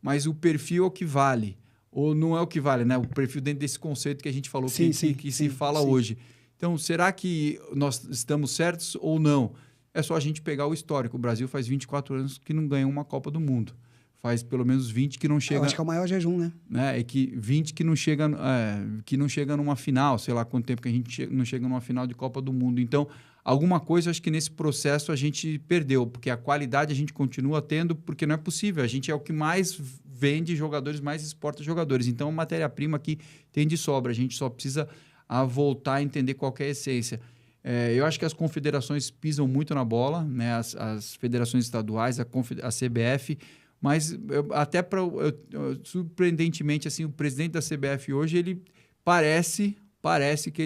mas o perfil é o que vale. Ou não é o que vale, né? O perfil dentro desse conceito que a gente falou, que se fala hoje. Então, será que nós estamos certos ou não? É só a gente pegar o histórico. O Brasil faz 24 anos que não ganha uma Copa do Mundo. Faz pelo menos 20 que não chega... Eu acho que é o maior jejum, né? É que 20 que não chega numa final. Sei lá quanto tempo que a gente não chega numa final de Copa do Mundo. Então, alguma coisa, acho que nesse processo a gente perdeu. Porque a qualidade a gente continua tendo, porque não é possível. A gente é o que mais vende jogadores, mais exporta jogadores. Então, a matéria-prima aqui tem de sobra. A gente só precisa voltar a entender qual que é a essência. Eu acho que as confederações pisam muito na bola, né? As federações estaduais, a CBF... Mas surpreendentemente, assim, o presidente da CBF hoje, ele parece que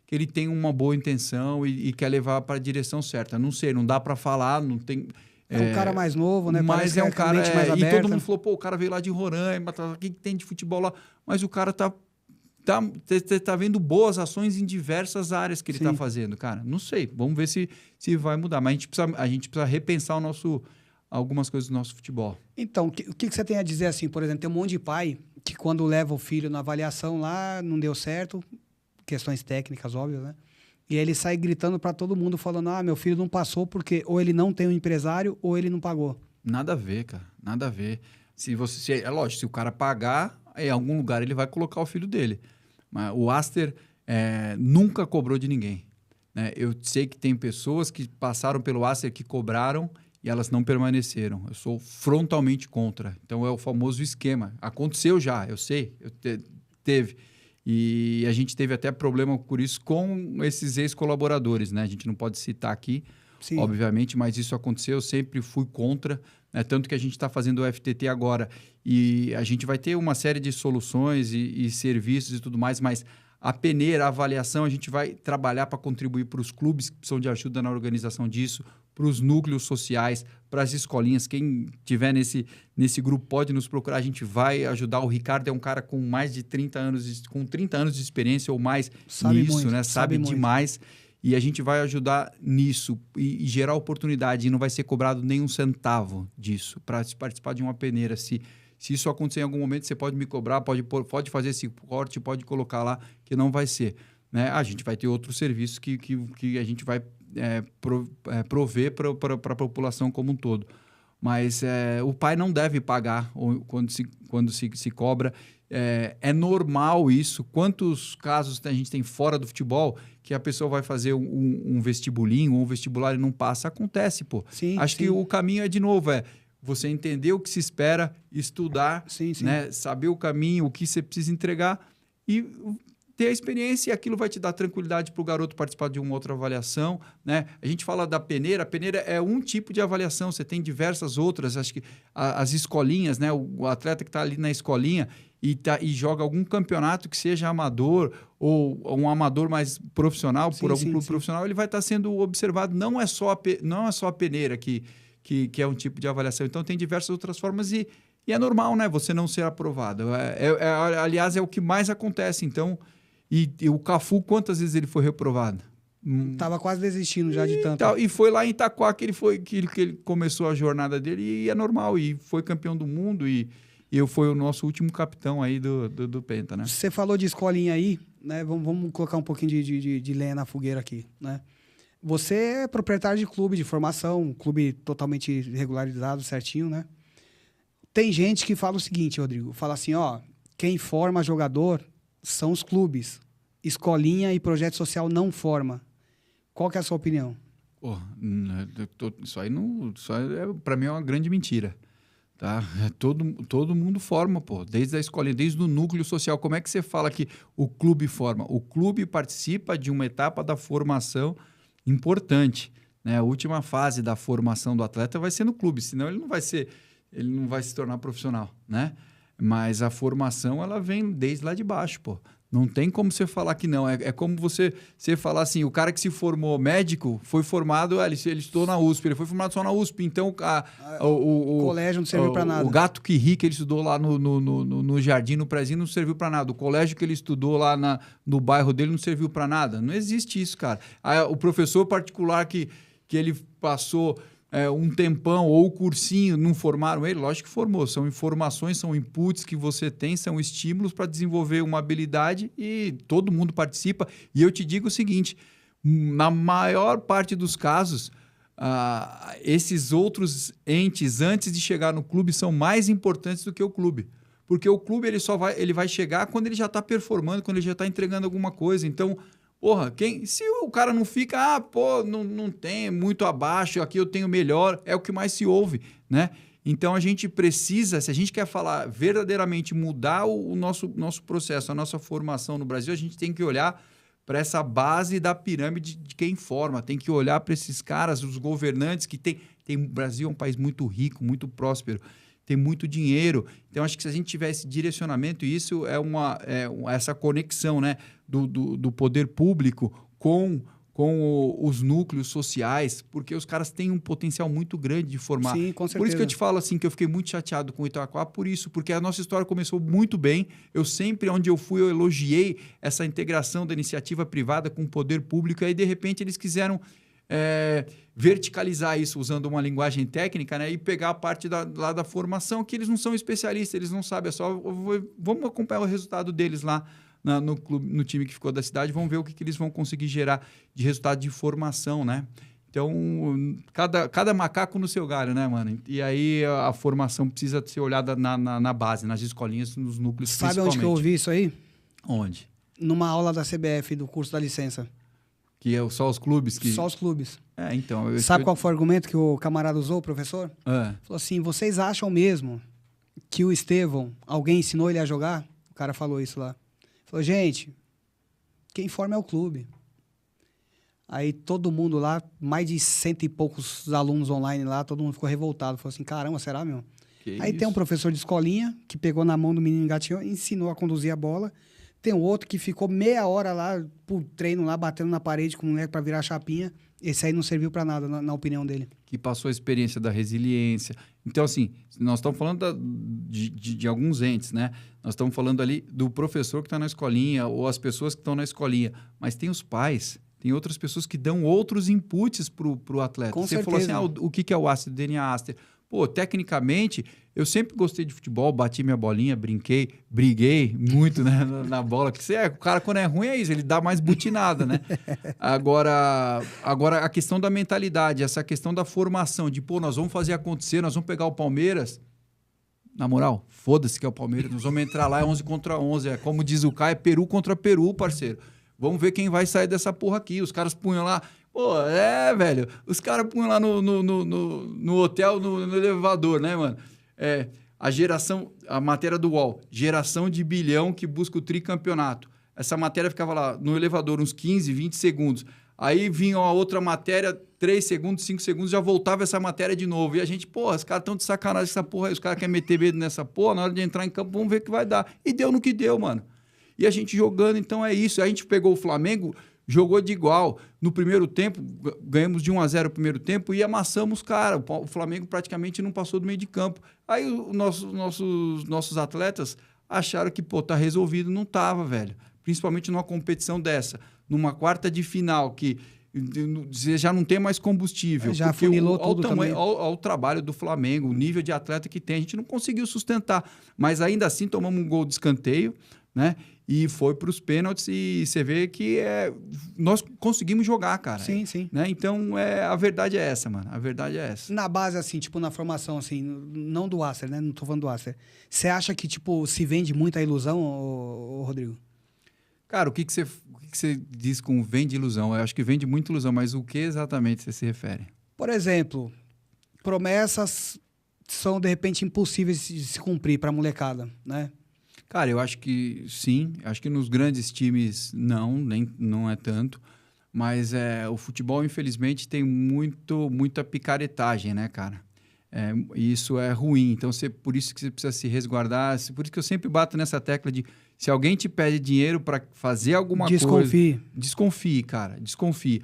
que ele tem uma boa intenção e quer levar para a direção certa. Não sei, não dá para falar, não tem... É um cara mais novo, né? Mas Parece é um cara... mais e aberta. todo mundo falou, pô, o cara veio lá de Roraima, o que tem de futebol lá? Mas o cara tá vendo boas ações em diversas áreas que ele está fazendo, cara. Não sei, vamos ver se vai mudar. Mas a gente precisa repensar algumas coisas do nosso futebol. Então, o que você tem a dizer assim? Por exemplo, tem um monte de pai que quando leva o filho na avaliação lá, não deu certo, questões técnicas, óbvias, né? E aí ele sai gritando para todo mundo, falando, meu filho não passou porque ou ele não tem um empresário ou ele não pagou. Nada a ver, cara. Nada a ver. É lógico, se o cara pagar, em algum lugar ele vai colocar o filho dele. Mas o Aster nunca cobrou de ninguém, né? Eu sei que tem pessoas que passaram pelo Aster que cobraram e elas não permaneceram. Eu sou frontalmente contra. Então, é o famoso esquema. Aconteceu já, eu sei. Teve. E a gente teve até problema por isso com esses ex-colaboradores, né? A gente não pode citar aqui, Sim. obviamente, mas isso aconteceu. Eu sempre fui contra, né? Tanto que a gente está fazendo o FTT agora. E a gente vai ter uma série de soluções e serviços e tudo mais, mas a peneira, a avaliação, a gente vai trabalhar para contribuir para os clubes que precisam de ajuda na organização disso, para os núcleos sociais, para as escolinhas. Quem tiver nesse grupo pode nos procurar, a gente vai ajudar. O Ricardo é um cara com mais de 30 anos, com 30 anos de experiência ou mais nisso, muito, né? Sabe demais. E a gente vai ajudar nisso e gerar oportunidade. E não vai ser cobrado nem um centavo disso para participar de uma peneira. Se isso acontecer em algum momento, você pode me cobrar, pode fazer esse corte, pode colocar lá, que não vai ser, né? A gente vai ter outros serviços que a gente vai prover para a população como um todo. Mas o pai não deve pagar quando se cobra. É normal isso. Quantos casos a gente tem fora do futebol que a pessoa vai fazer um vestibulinho ou um vestibular e não passa? Acontece, pô. Sim, Acho que o caminho é, de novo, você entender o que se espera, estudar, né? Saber o caminho, o que você precisa entregar e ter a experiência, e aquilo vai te dar tranquilidade para o garoto participar de uma outra avaliação, né? A gente fala da peneira. A peneira é um tipo de avaliação, você tem diversas outras. Acho que as escolinhas, né? O atleta que está ali na escolinha e joga algum campeonato que seja amador ou um amador mais profissional, por algum clube profissional, ele vai estar sendo observado. Não é só a peneira que é um tipo de avaliação. Então, tem diversas outras formas e é normal, né? Você não ser aprovado. Aliás, é o que mais acontece. Então, e o Cafu, quantas vezes ele foi reprovado? Tava quase desistindo já de tanto. E foi lá em Itaquá que ele começou a jornada dele e é normal. E foi campeão do mundo e foi o nosso último capitão aí do Penta, né? Você falou de escolinha aí, né? Vamos colocar um pouquinho de lenha na fogueira aqui, né? Você é proprietário de clube de formação, um clube totalmente regularizado, certinho, né? Tem gente que fala o seguinte, Rodrigo, fala assim, quem forma jogador são os clubes. Escolinha e projeto social não forma. Qual que é a sua opinião? Isso aí para mim é uma grande mentira. Tá? Todo mundo forma, pô, desde a escolinha, desde o núcleo social. Como é que você fala que o clube forma? O clube participa de uma etapa da formação importante, né? A última fase da formação do atleta vai ser no clube, senão ele não vai se tornar profissional, né? Mas a formação, ela vem desde lá de baixo, pô. Não tem como você falar que não. É como você falar assim, o cara que se formou médico foi formado, ele estudou na USP, ele foi formado só na USP, então o colégio não serviu para nada. O gato que ri que ele estudou lá no jardim, no prézinho, não serviu para nada. O colégio que ele estudou lá no bairro dele não serviu para nada. Não existe isso, cara. O professor particular que ele passou um tempão ou o cursinho, não formaram ele? Lógico que formou. São informações, são inputs que você tem, são estímulos para desenvolver uma habilidade e todo mundo participa. E eu te digo o seguinte, na maior parte dos casos, esses outros entes, antes de chegar no clube, são mais importantes do que o clube. Porque o clube ele vai chegar quando ele já está performando, quando ele já está entregando alguma coisa. Então, se o cara não fica, não tem, muito abaixo, aqui eu tenho melhor, é o que mais se ouve, né? Então, a gente precisa, se a gente quer falar verdadeiramente, mudar o nosso processo, a nossa formação no Brasil, a gente tem que olhar para essa base da pirâmide de quem forma, tem que olhar para esses caras, os governantes que tem. O Brasil é um país muito rico, muito próspero, tem muito dinheiro. Então, acho que se a gente tiver esse direcionamento, isso essa conexão, né, do poder público com os núcleos sociais, porque os caras têm um potencial muito grande de formar. Sim, com certeza. Por isso que eu te falo assim, que eu fiquei muito chateado com o Itaquá, por isso, porque a nossa história começou muito bem. Eu sempre, onde eu fui, eu elogiei essa integração da iniciativa privada com o poder público, e aí, de repente, eles quiseram verticalizar isso usando uma linguagem técnica, né, e pegar a parte lá da formação, que eles não são especialistas, eles não sabem, vamos acompanhar o resultado deles lá no clube, no time que ficou da cidade, vamos ver o que eles vão conseguir gerar de resultado de formação, né? Então, cada macaco no seu galho, né, mano? E aí a formação precisa ser olhada na base, nas escolinhas, nos núcleos. Sabe onde que eu ouvi isso aí? Onde? Numa aula da CBF, do curso da licença. Que é só os clubes que... Só os clubes. Então... Sabe qual foi o argumento que o camarada usou, o professor? Falou assim, vocês acham mesmo que o Estevão, alguém ensinou ele a jogar? O cara falou isso lá. Falou, gente, quem forma é o clube. Aí todo mundo lá, mais de 100 e poucos alunos online lá, todo mundo ficou revoltado. Falou assim, caramba, será, meu? Aí tem um professor de escolinha que pegou na mão do menino gatinho e ensinou a conduzir a bola. Tem um outro que ficou meia hora lá, por treino lá, batendo na parede com o moleque para virar chapinha. Esse aí não serviu para nada, na opinião dele. Que passou a experiência da resiliência. Então, assim, nós estamos falando de alguns entes, né? Nós estamos falando ali do professor que está na escolinha ou as pessoas que estão na escolinha. Mas tem os pais, tem outras pessoas que dão outros inputs para o atleta. Com Você certeza. falou assim, o que é o Aster, o DNA Aster? Pô, tecnicamente, eu sempre gostei de futebol, bati minha bolinha, briguei muito, né, na bola. Porque o cara, quando é ruim, é isso, ele dá mais butinada, né? Agora, a questão da mentalidade, essa questão da formação, de, pô, nós vamos fazer acontecer, nós vamos pegar o Palmeiras. Na moral, foda-se que é o Palmeiras, nós vamos entrar lá, é 11 contra 11. É, como diz o Caio, é Peru contra Peru, parceiro. Vamos ver quem vai sair dessa porra aqui. Os caras punham lá... Pô, velho. Os caras punham lá no hotel, no elevador, né, mano? A matéria do UOL, geração de bilhão que busca o tricampeonato. Essa matéria ficava lá no elevador uns 15, 20 segundos. Aí vinha a outra matéria, 3 segundos, 5 segundos, já voltava essa matéria de novo. E a gente, pô, os caras estão de sacanagem essa porra aí. Os caras querem meter medo nessa porra, na hora de entrar em campo, vamos ver o que vai dar. E deu no que deu, mano. E a gente jogando, então é isso. A gente pegou o Flamengo... Jogou de igual. No primeiro tempo, ganhamos de 1-0 o primeiro tempo e amassamos os caras. O Flamengo praticamente não passou do meio de campo. Aí os nossos atletas acharam que, pô, tá resolvido. Não tava, velho. Principalmente numa competição dessa. Numa quarta de final, que você já não tem mais combustível. Já funilou tudo também. Olha o trabalho do Flamengo, o nível de atleta que tem. A gente não conseguiu sustentar. Mas ainda assim, tomamos um gol de escanteio, né? E foi para os pênaltis e você vê que nós conseguimos jogar, cara. Sim, sim. Né? Então, a verdade é essa, mano. A verdade é essa. Na base, assim, tipo, na formação, assim, não do Aster, né? Não tô falando do Aster. Você acha que, tipo, se vende muito a ilusão, Rodrigo? Cara, o que você diz com vende ilusão? Eu acho que vende muito ilusão, mas o que exatamente você se refere? Por exemplo, promessas são, de repente, impossíveis de se cumprir para a molecada, né? Cara, eu acho que sim. Acho que nos grandes times não é tanto. Mas o futebol, infelizmente, tem muita picaretagem, né, cara? E isso é ruim. Então, por isso que você precisa se resguardar. Por isso que eu sempre bato nessa tecla de se alguém te pede dinheiro para fazer alguma coisa... Desconfie, cara. Desconfie.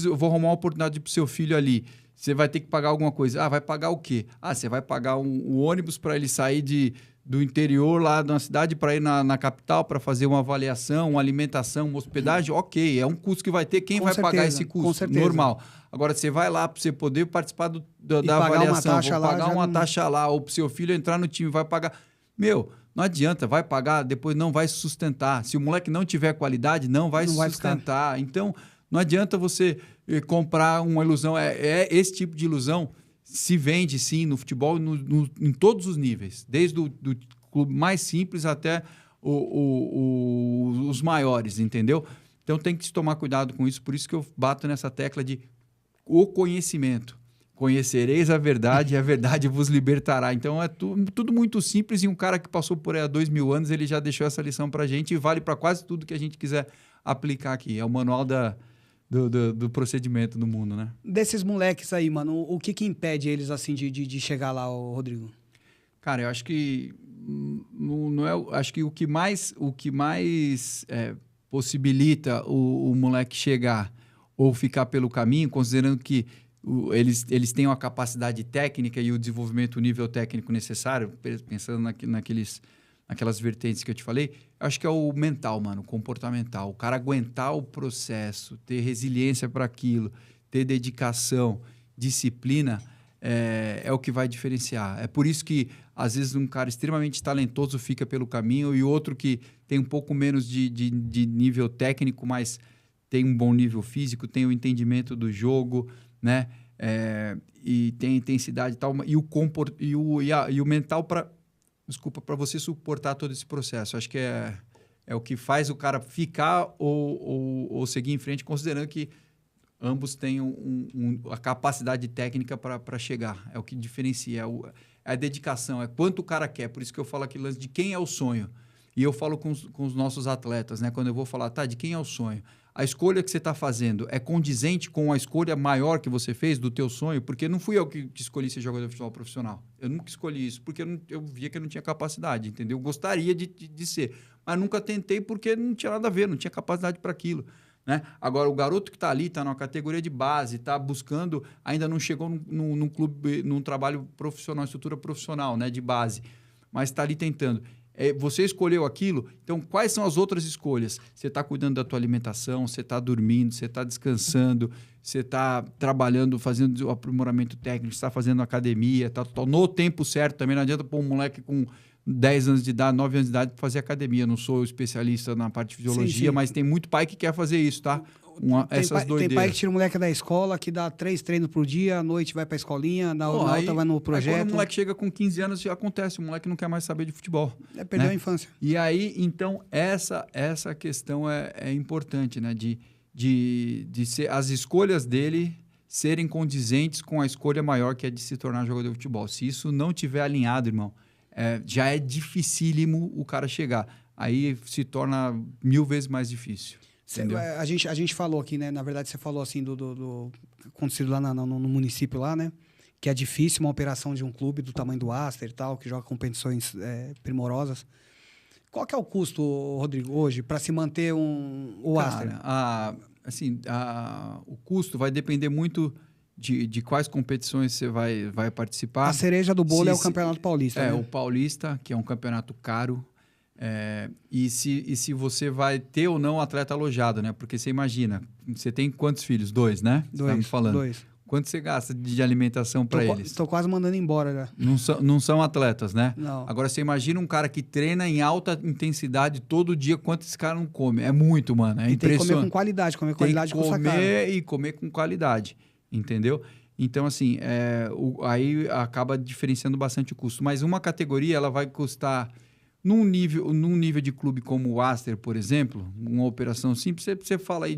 Eu vou arrumar uma oportunidade para o seu filho ali. Você vai ter que pagar alguma coisa. Vai pagar o quê? Você vai pagar um ônibus para ele sair do interior lá da cidade para ir na capital para fazer uma avaliação, uma alimentação, uma hospedagem, ok, é um custo que vai ter, quem vai pagar esse custo? Com certeza. Normal. Agora, você vai lá para você poder participar da avaliação, pagar uma taxa lá, ou para o seu filho entrar no time, vai pagar. Meu, não adianta, vai pagar, depois não vai sustentar. Se o moleque não tiver qualidade, não vai sustentar. Então, não adianta você comprar uma ilusão, esse tipo de ilusão se vende, sim, no futebol, em todos os níveis. Desde o clube mais simples até os maiores, entendeu? Então, tem que se tomar cuidado com isso. Por isso que eu bato nessa tecla de o conhecimento. Conhecereis a verdade e a verdade vos libertará. Então, é tudo muito simples e um cara que passou por aí há 2000 anos, ele já deixou essa lição para a gente e vale para quase tudo que a gente quiser aplicar aqui. É o manual do procedimento do mundo, né? Desses moleques aí, mano, o que impede eles, assim, de chegar lá, Rodrigo? Cara, eu acho que não é, acho que o que mais possibilita o moleque chegar ou ficar pelo caminho, considerando que eles têm a capacidade técnica e o desenvolvimento, o nível técnico necessário, pensando naquelas vertentes que eu te falei, acho que é o mental, mano, o comportamental. O cara aguentar o processo, ter resiliência para aquilo, ter dedicação, disciplina, é o que vai diferenciar. É por isso que, às vezes, um cara extremamente talentoso fica pelo caminho e outro que tem um pouco menos de nível técnico, mas tem um bom nível físico, tem o entendimento do jogo, né? E tem intensidade e tal, e o mental para você suportar todo esse processo. Acho que é o que faz o cara ficar ou seguir em frente, considerando que ambos têm a capacidade técnica para chegar. É o que diferencia, é a dedicação, é quanto o cara quer. Por isso que eu falo aquele lance de quem é o sonho. E eu falo com os nossos atletas, né? Quando eu vou falar, tá, de quem é o sonho? A escolha que você está fazendo é condizente com a escolha maior que você fez do teu sonho? Porque não fui eu que escolhi ser jogador de futebol profissional. Eu nunca escolhi isso, porque eu via que eu não tinha capacidade, entendeu? Eu gostaria de ser, mas nunca tentei porque não tinha nada a ver, não tinha capacidade para aquilo. Né? Agora, o garoto que está ali, está numa categoria de base, está buscando, ainda não chegou num clube, num trabalho profissional, estrutura profissional, né, de base, mas está ali tentando. Você escolheu aquilo, então quais são as outras escolhas? Você está cuidando da tua alimentação, você está dormindo, você está descansando, você está trabalhando, fazendo o aprimoramento técnico, você está fazendo academia, tá no tempo certo também. Não adianta pôr um moleque com 10 anos de idade, 9 anos de idade para fazer academia. Eu não sou especialista na parte de fisiologia, sim. Mas tem muito pai que quer fazer isso, tá? Tem pai que tira o moleque da escola, que dá 3 treinos por dia, à noite vai pra escolinha, na outra vai no projeto. Aí quando o moleque chega com 15 anos, já acontece, o moleque não quer mais saber de futebol. Perdeu a infância. E aí, então, essa questão é importante, né? De ser, as escolhas dele serem condizentes com a escolha maior, que é de se tornar jogador de futebol. Se isso não tiver alinhado, irmão, já é dificílimo o cara chegar. Aí se torna 1000 vezes mais difícil. A gente falou aqui, né? Na verdade, você falou assim do acontecido lá no município lá, né? Que é difícil uma operação de um clube do tamanho do Aster e tal, que joga competições primorosas. Qual que é o custo, Rodrigo, hoje, para se manter o Aster? O custo vai depender muito de quais competições você vai participar. A cereja do bolo é o Campeonato Paulista, né? O Paulista, que é um campeonato caro. E se você vai ter ou não atleta alojado, né? Porque você imagina, você tem quantos filhos? 2, né? 2, tá me falando. 2. Quanto você gasta de alimentação para eles? Estou quase mandando embora já. Não são atletas, né? Não. Agora, você imagina um cara que treina em alta intensidade todo dia, quanto esse cara não come? É muito, mano. É impressionante. Tem que comer com qualidade, custa caro. Comer e comer com qualidade, entendeu? Então, assim, aí acaba diferenciando bastante o custo. Mas uma categoria, ela vai custar... Num nível de clube como o Aster, por exemplo, uma operação simples, você fala aí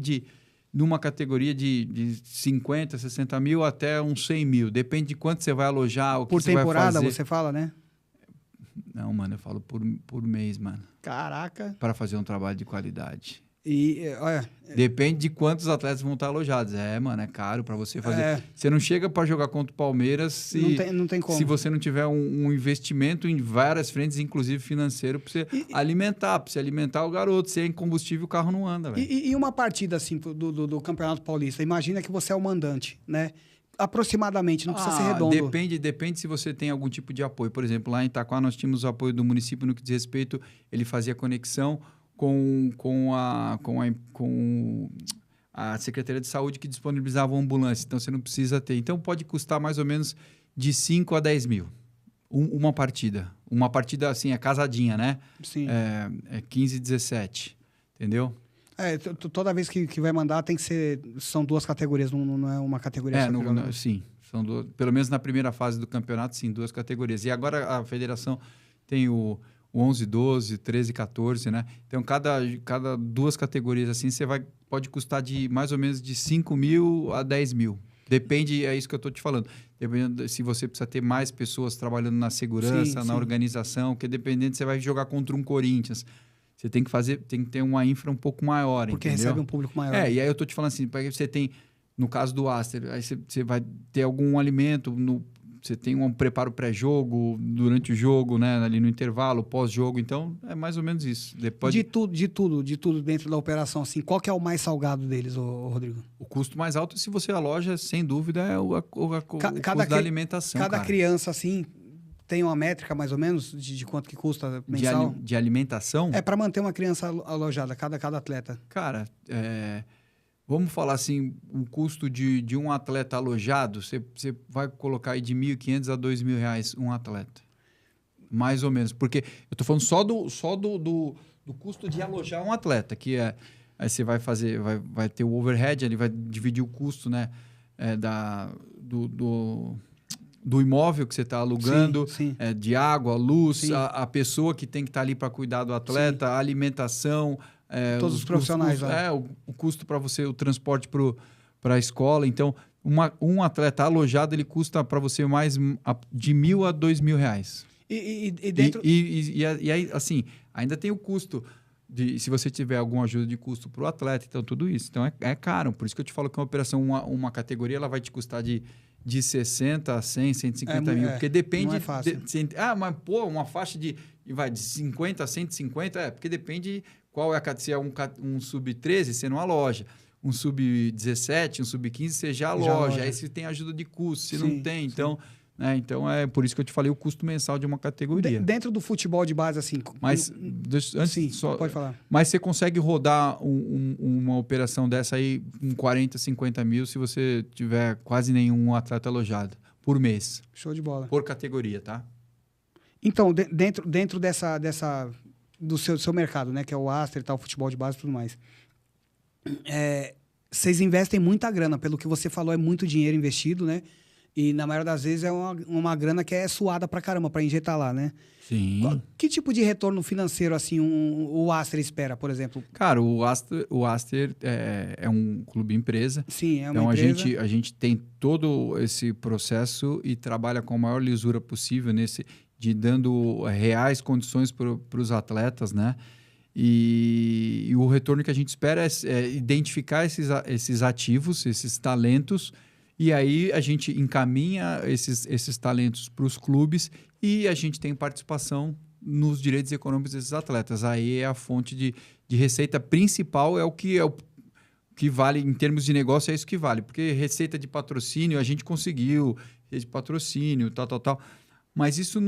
numa categoria de 50, 60 mil até uns 100 mil. Depende de quanto você vai alojar, o que você vai fazer. Por temporada, você fala, né? Não, mano, eu falo por mês, mano. Caraca. Para fazer um trabalho de qualidade. Olha... Depende de quantos atletas vão estar alojados. Mano, é caro para você fazer. Você não chega para jogar contra o Palmeiras se não tem como. Se você não tiver um investimento em várias frentes, inclusive financeiro, para você alimentar o garoto. Sem combustível, o carro não anda, velho. E uma partida assim do Campeonato Paulista? Imagina que você é o mandante, né? Aproximadamente, não precisa ser redondo. Depende se você tem algum tipo de apoio. Por exemplo, lá em Itaquá nós tínhamos o apoio do município no que diz respeito, ele fazia conexão com a Secretaria de Saúde, que disponibilizava uma ambulância. Então, você não precisa ter. Então, pode custar mais ou menos de 5 a 10 mil. Uma partida. Uma partida, assim, casadinha, né? Sim. 15, 17. Entendeu? Toda vez que vai mandar, tem que ser... São 2 categorias, não é uma categoria só. Sim. São pelo menos na primeira fase do campeonato, sim, 2 categorias. E agora a federação tem o 11, 12, 13, 14, né? Então, cada 2 categorias assim, pode custar de mais ou menos de 5 mil a 10 mil. Depende, é isso que eu estou te falando. Dependendo se você precisa ter mais pessoas trabalhando na segurança, na organização, porque dependendo, você vai jogar contra um Corinthians. Você tem que ter uma infra um pouco maior, porque entendeu? Recebe um público maior. E aí eu estou te falando assim, porque você tem, no caso do Aster, aí você vai ter algum alimento, você tem um preparo pré-jogo, durante o jogo, né? Ali no intervalo, pós-jogo. Então, é mais ou menos isso. Depois De tudo dentro da operação, assim, qual que é o mais salgado deles, Rodrigo? O custo mais alto, se você aloja, sem dúvida, é o custo da alimentação. Cada cara. criança, assim, tem uma métrica mais ou menos de quanto que custa mensal? De alimentação? É para manter uma criança alojada, cada atleta. Cara, vamos falar assim, o custo de um atleta alojado, você vai colocar aí de R$1.500 a R$2.000 um atleta. Mais ou menos. Porque eu estou falando só do custo de alojar um atleta, que é... Aí você vai fazer, vai ter o overhead, ele vai dividir o custo, né, do imóvel que você está alugando, sim. De água, luz, Sim. a pessoa que tem que estar ali para cuidar do atleta, Sim. a alimentação, todos os profissionais. o custo para você, o transporte para a escola. Então, um atleta alojado, ele custa para você mais de R$1.000 a R$2.000. E dentro... E aí, assim, ainda tem o custo... se você tiver alguma ajuda de custo para o atleta, então tudo isso. Então é caro. Por isso que eu te falo que uma operação, uma categoria, ela vai te custar de 60 a 100, 150 mil. Porque depende... Não é fácil. Mas pô, uma faixa de 50 a 150, porque depende qual é se é um sub-13, você não aloja. Um sub-17, um sub-15, você já aloja. Aí você tem ajuda de custo, se não tem. Então... Então, é por isso que eu te falei o custo mensal de uma categoria. Dentro do futebol de base, assim... Mas, pode falar. Mas você consegue rodar uma operação dessa aí com 40, 50 mil se você tiver quase nenhum atleta alojado por mês. Show de bola. Por categoria, tá? Então, dentro do seu mercado, né? Que é o Aster e tal, futebol de base e tudo mais. Vocês investem muita grana. Pelo que você falou, é muito dinheiro investido, né? E, na maioria das vezes, é uma grana que é suada pra caramba, pra injetar lá, né? Sim. Que tipo de retorno financeiro, assim, o Aster espera, por exemplo? Cara, o Aster é um clube empresa. Sim, é uma empresa. Então, a gente tem todo esse processo e trabalha com a maior lisura possível de dando reais condições para os atletas, né? E o retorno que a gente espera é identificar esses ativos, esses talentos. E aí a gente encaminha esses talentos para os clubes e a gente tem participação nos direitos econômicos desses atletas. Aí é a fonte de receita principal, é o que vale em termos de negócio, é isso que vale. Porque receita de patrocínio, a gente conseguiu, rede de patrocínio, tal. Mas isso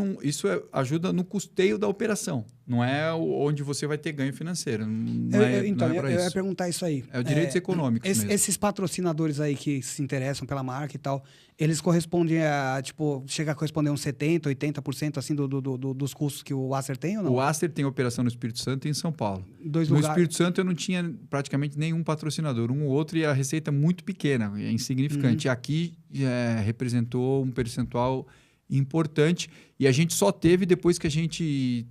ajuda no custeio da operação. Não é onde você vai ter ganho financeiro. Eu ia perguntar isso aí. É o direitos econômicos mesmo. Esses patrocinadores aí que se interessam pela marca e tal, eles correspondem a, chega a corresponder uns 70%, 80% assim dos custos que o Aster tem ou não? O Aster tem operação no Espírito Santo e em São Paulo. No Espírito Santo eu não tinha praticamente nenhum patrocinador. Um ou outro e a receita muito pequena, é insignificante. Aqui representou um percentual importante e a gente só teve depois que a gente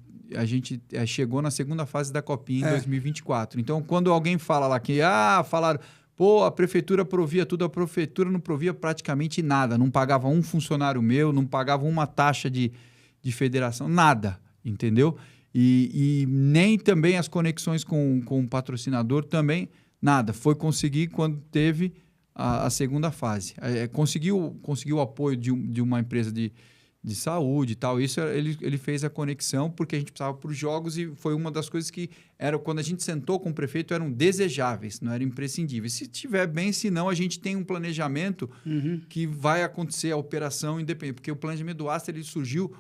chegou na segunda fase da Copinha em 2024. Então, quando alguém fala lá que falaram, pô, a prefeitura provia tudo, a prefeitura não provia praticamente nada, não pagava um funcionário meu, não pagava uma taxa de federação, nada, entendeu? E nem também as conexões com o patrocinador, também nada. Foi conseguir quando teve a segunda fase. Conseguiu o apoio de uma empresa de saúde e tal. Isso ele fez a conexão porque a gente precisava para os jogos e foi uma das coisas que quando a gente sentou com o prefeito, eram desejáveis, não eram imprescindíveis. Se estiver bem, se não, a gente tem um planejamento que vai acontecer a operação independente. Porque o planejamento do Aster ele surgiu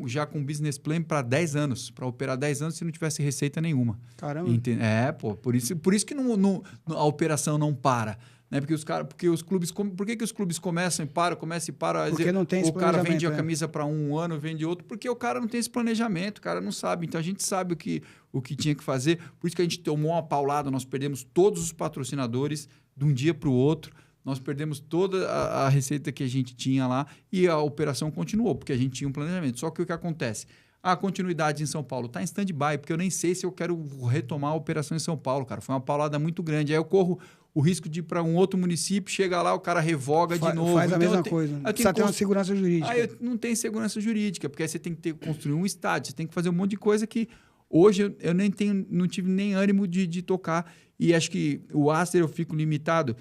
já com business plan para 10 anos, para operar 10 anos se não tivesse receita nenhuma. Caramba. Por isso que a operação não para. Né? Porque os clubes... Por que os clubes começam e param, Porque não tem esse o cara planejamento, vende a camisa para um ano, vende outro, porque o cara não tem esse planejamento, o cara não sabe. Então, a gente sabe o que tinha que fazer. Por isso que a gente tomou uma paulada, nós perdemos todos os patrocinadores de um dia para o outro, nós perdemos toda a receita que a gente tinha lá e a operação continuou, porque a gente tinha um planejamento. Só que o que acontece? A continuidade em São Paulo está em stand-by, porque eu nem sei se eu quero retomar a operação em São Paulo, cara. Foi uma paulada muito grande. Aí eu corro o risco de ir para um outro município, chega lá, o cara revoga de novo. Faz a mesma coisa. Precisa ter uma segurança jurídica. Aí não tem segurança jurídica, porque aí você tem que construir um estádio, você tem que fazer um monte de coisa que Hoje eu não tive nem ânimo de tocar. E acho que o Aster eu fico limitado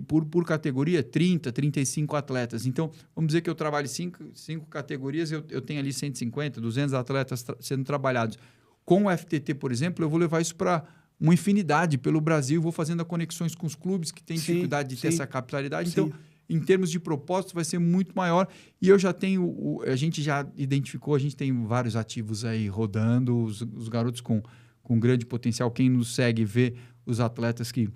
por categoria, 30, 35 atletas. Então, vamos dizer que eu trabalho 5 categorias, eu tenho ali 150, 200 atletas sendo trabalhados. Com o FTT, por exemplo, eu vou levar isso para uma infinidade pelo Brasil, vou fazendo conexões com os clubes que têm dificuldade de ter essa capilaridade. Então, em termos de propósito, vai ser muito maior. E eu já tenho, a gente já identificou, a gente tem vários ativos aí rodando, os garotos com grande potencial. Quem nos segue vê os atletas que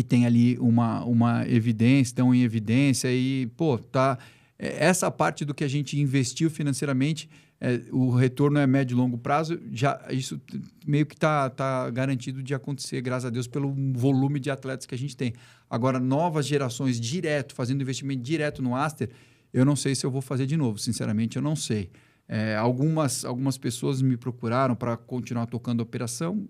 têm ali uma evidência, estão em evidência e, tá... Essa parte do que a gente investiu financeiramente, o retorno é médio e longo prazo, isso meio que tá garantido de acontecer, graças a Deus, pelo volume de atletas que a gente tem. Agora, novas gerações fazendo investimento direto no Aster, eu não sei se eu vou fazer de novo, sinceramente, eu não sei. Algumas pessoas me procuraram para continuar tocando a operação,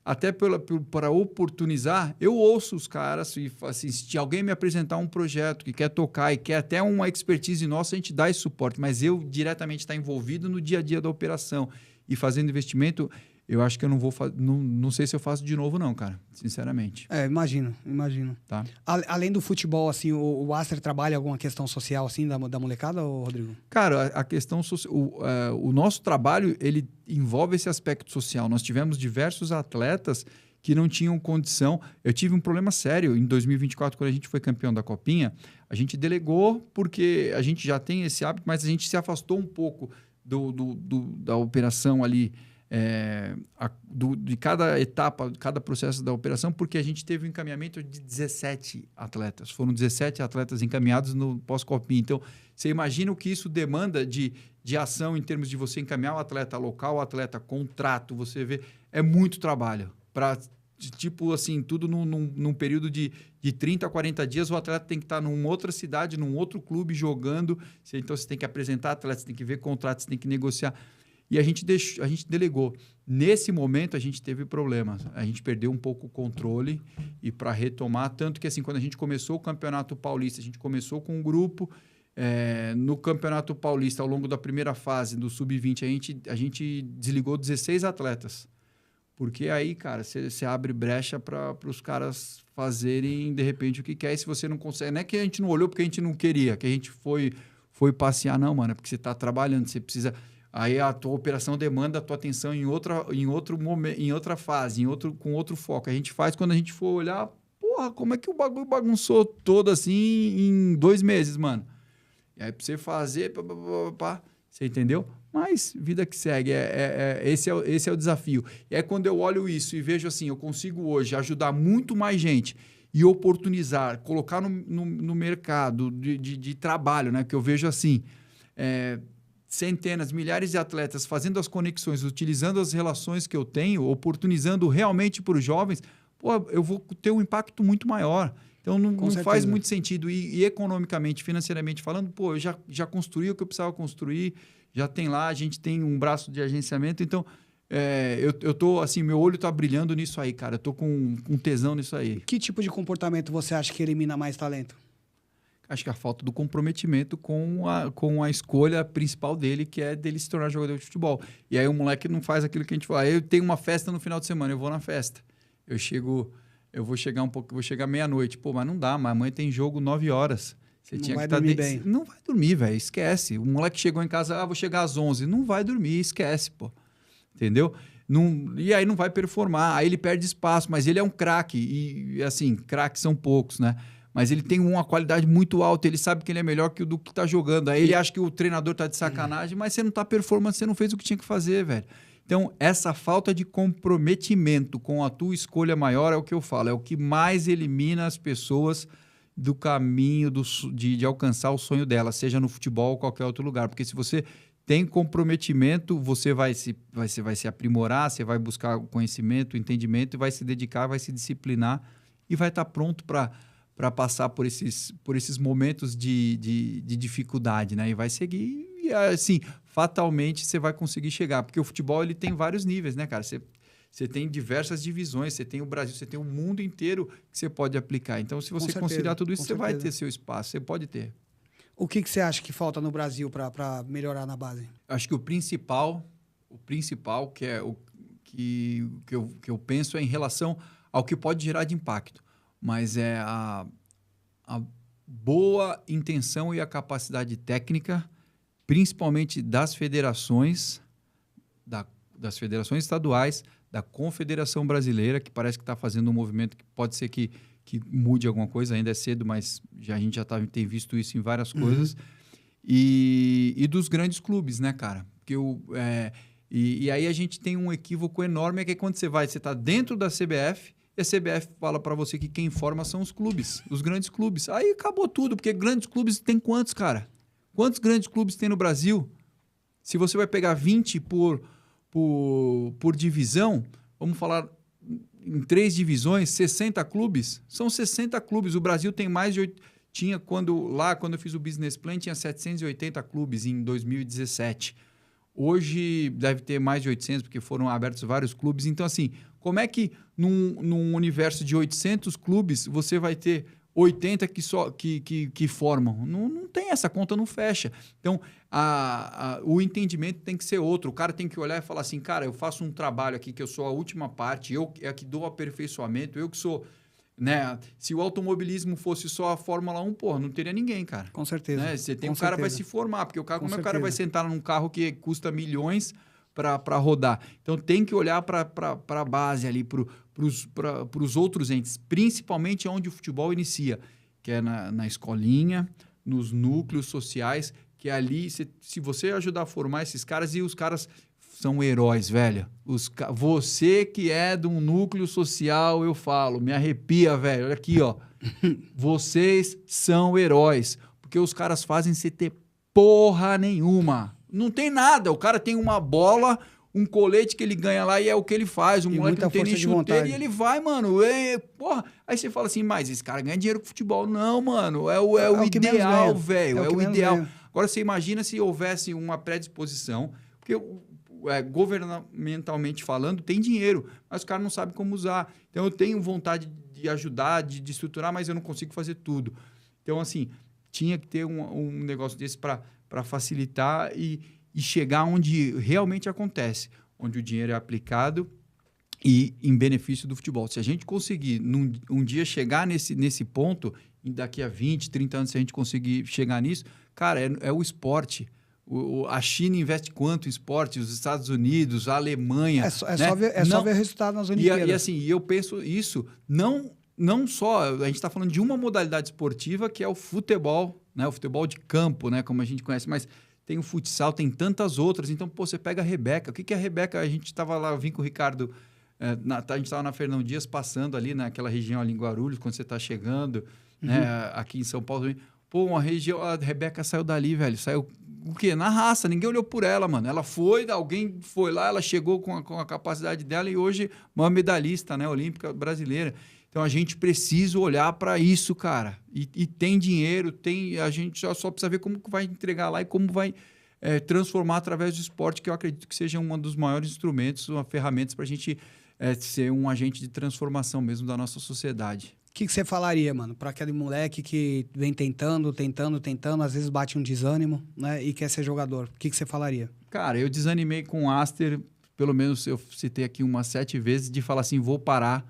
até para oportunizar, eu ouço os caras e assim, se alguém me apresentar um projeto que quer tocar e quer até uma expertise nossa, a gente dá esse suporte. Mas eu diretamente estar envolvido no dia a dia da operação e fazendo investimento, eu acho que eu não vou fazer, não sei se eu faço de novo não, cara, sinceramente. Imagino. Tá. Além do futebol, assim, o Aster trabalha alguma questão social, assim, da molecada, Rodrigo? Cara, a questão social, o nosso trabalho, ele envolve esse aspecto social. Nós tivemos diversos atletas que não tinham condição. Eu tive um problema sério em 2024, quando a gente foi campeão da Copinha, a gente delegou porque a gente já tem esse hábito, mas a gente se afastou um pouco da operação ali, de cada etapa, cada processo da operação, porque a gente teve um encaminhamento de 17 atletas. Foram 17 atletas encaminhados no pós-Copinha. Então, você imagina o que isso demanda de ação em termos de você encaminhar o atleta local, o atleta contrato, você vê, é muito trabalho. Para, tipo assim, tudo num período de 30 a 40 dias, o atleta tem que estar numa outra cidade, num outro clube jogando. Então, você tem que apresentar atleta, você tem que ver contrato, você tem que negociar. E a gente delegou. Nesse momento, a gente teve problemas. A gente perdeu um pouco o controle e para retomar, tanto que assim, quando a gente começou o Campeonato Paulista, a gente começou com um grupo. No Campeonato Paulista, ao longo da primeira fase do Sub-20, a gente desligou 16 atletas. Porque aí, cara, você abre brecha para os caras fazerem, de repente, o que quer. E se você não consegue... Não é que a gente não olhou porque a gente não queria, que a gente foi passear. Não, mano, é porque você está trabalhando, você precisa... Aí a tua operação demanda a tua atenção em outro momento, em outra fase, com outro foco. A gente faz quando a gente for olhar, porra, como é que o bagulho bagunçou todo assim em 2 meses, mano? E aí, pra você fazer, você entendeu? Mas vida que segue, esse é o desafio. E é quando eu olho isso e vejo assim, eu consigo hoje ajudar muito mais gente e oportunizar, colocar no mercado de trabalho, né? Que eu vejo assim, centenas, milhares de atletas fazendo as conexões, utilizando as relações que eu tenho, oportunizando realmente para os jovens, eu vou ter um impacto muito maior. Então, não faz muito sentido. E economicamente, financeiramente falando, eu já construí o que eu precisava construir, já tem lá, a gente tem um braço de agenciamento. Então, eu tô assim, meu olho está brilhando nisso aí, cara. Eu tô com tesão nisso aí. Que tipo de comportamento você acha que elimina mais talento? Acho que a falta do comprometimento com a escolha principal dele, que é dele se tornar jogador de futebol. E aí o moleque não faz aquilo que a gente fala. Eu tenho uma festa no final de semana, eu vou na festa. Eu vou chegar um pouco, vou chegar meia-noite. Mas não dá, mas amanhã tem jogo 9 horas. Você não tinha vai que estar dormir bem. Não vai dormir, velho, esquece. O moleque chegou em casa, vou chegar às 11. Não vai dormir, esquece, pô. Entendeu? E aí não vai performar. Aí ele perde espaço, mas ele é um craque. E assim, craques são poucos, né? Mas ele tem uma qualidade muito alta, ele sabe que ele é melhor que o do que está jogando. Aí ele acha que o treinador está de sacanagem, mas você não está performando, você não fez o que tinha que fazer, velho. Então, essa falta de comprometimento com a tua escolha maior é o que eu falo, é o que mais elimina as pessoas do caminho de alcançar o sonho delas, seja no futebol ou qualquer outro lugar. Porque se você tem comprometimento, você vai se aprimorar, você vai buscar conhecimento, entendimento, e vai se dedicar, vai se disciplinar e vai estar pronto para passar por esses momentos de dificuldade, né? E vai seguir, e assim, fatalmente você vai conseguir chegar. Porque o futebol ele tem vários níveis, né, cara? Você tem diversas divisões, você tem o Brasil, você tem o mundo inteiro que você pode aplicar. Então, se você conciliar tudo isso, você vai ter seu espaço, você pode ter. O que você acha que falta no Brasil para melhorar na base? Acho que o principal, que é eu penso é em relação ao que pode gerar de impacto, mas é a boa intenção e a capacidade técnica, principalmente das federações, das federações estaduais, da Confederação Brasileira, que parece que está fazendo um movimento que pode ser que mude alguma coisa, ainda é cedo, mas a gente já tem visto isso em várias coisas, e dos grandes clubes, né, cara? Porque e aí a gente tem um equívoco enorme, é que quando você está dentro da CBF, e a CBF fala para você que quem informa são os clubes, os grandes clubes. Aí acabou tudo, porque grandes clubes tem quantos, cara? Quantos grandes clubes tem no Brasil? Se você vai pegar 20 por divisão, vamos falar em 3 divisões, 60 clubes, são 60 clubes. O Brasil tem mais de 8... quando eu fiz o Business Plan, tinha 780 clubes em 2017. Hoje deve ter mais de 800, porque foram abertos vários clubes. Então, assim, como é que num universo de 800 clubes você vai ter 80 que formam? Não tem, essa conta não fecha. Então, o entendimento tem que ser outro. O cara tem que olhar e falar assim, cara, eu faço um trabalho aqui que eu sou a última parte, eu é que dou aperfeiçoamento, eu que sou... Né? Se o automobilismo fosse só a Fórmula 1, porra, não teria ninguém, cara. Com certeza. Né? Você tem cara vai se formar, porque como é que o cara vai sentar num carro que custa milhões para rodar? Então tem que olhar para a base ali, para os outros entes, principalmente onde o futebol inicia, que é na escolinha, nos núcleos sociais, que ali, se você ajudar a formar esses caras, e os caras são heróis, velho. Você que é de um núcleo social, eu falo, me arrepia, velho. Olha aqui, ó. Vocês são heróis, porque os caras fazem você ter porra nenhuma. Não tem nada. O cara tem uma bola, um colete que ele ganha lá e é o que ele faz. O moleque não tem nem chuteiro e ele vai, mano. Porra. Aí você fala assim, mas esse cara ganha dinheiro com futebol. Não, mano. É o ideal, velho. É o ideal. Agora você imagina se houvesse uma predisposição, porque governamentalmente falando, tem dinheiro, mas o cara não sabe como usar. Então, eu tenho vontade de ajudar, de estruturar, mas eu não consigo fazer tudo. Então, assim, tinha que ter um negócio desse para facilitar e chegar onde realmente acontece, onde o dinheiro é aplicado e em benefício do futebol. Se a gente conseguir, um dia, chegar nesse ponto, e daqui a 20, 30 anos, se a gente conseguir chegar nisso, cara, é o esporte. A China investe quanto em esporte? Os Estados Unidos, a Alemanha. É só ver o resultado nas Olimpíadas. E assim, eu penso isso, não só... A gente está falando de uma modalidade esportiva, que é o futebol, né? O futebol de campo, né? Como a gente conhece, mas tem o futsal, tem tantas outras. Então, você pega a Rebeca. O que é a Rebeca? A gente estava lá, eu vim com o Ricardo... a gente estava na Fernão Dias, passando ali naquela região ali em Guarulhos, quando você está chegando, né? Aqui em São Paulo. Pô, a Rebeca saiu dali, velho. Saiu... O quê? Na raça, ninguém olhou por ela, mano. Ela foi, alguém foi lá, ela chegou com a capacidade dela e hoje uma medalhista, né, olímpica brasileira. Então a gente precisa olhar para isso, cara. E tem dinheiro, a gente só precisa ver como vai entregar lá e como vai transformar através do esporte, que eu acredito que seja um dos maiores instrumentos, ferramentas para a gente ser um agente de transformação mesmo da nossa sociedade. O que você falaria, mano, para aquele moleque que vem tentando, às vezes bate um desânimo, né, e quer ser jogador? O que você falaria? Cara, eu desanimei com o Aster, pelo menos eu citei aqui umas 7 vezes, de falar assim, vou parar.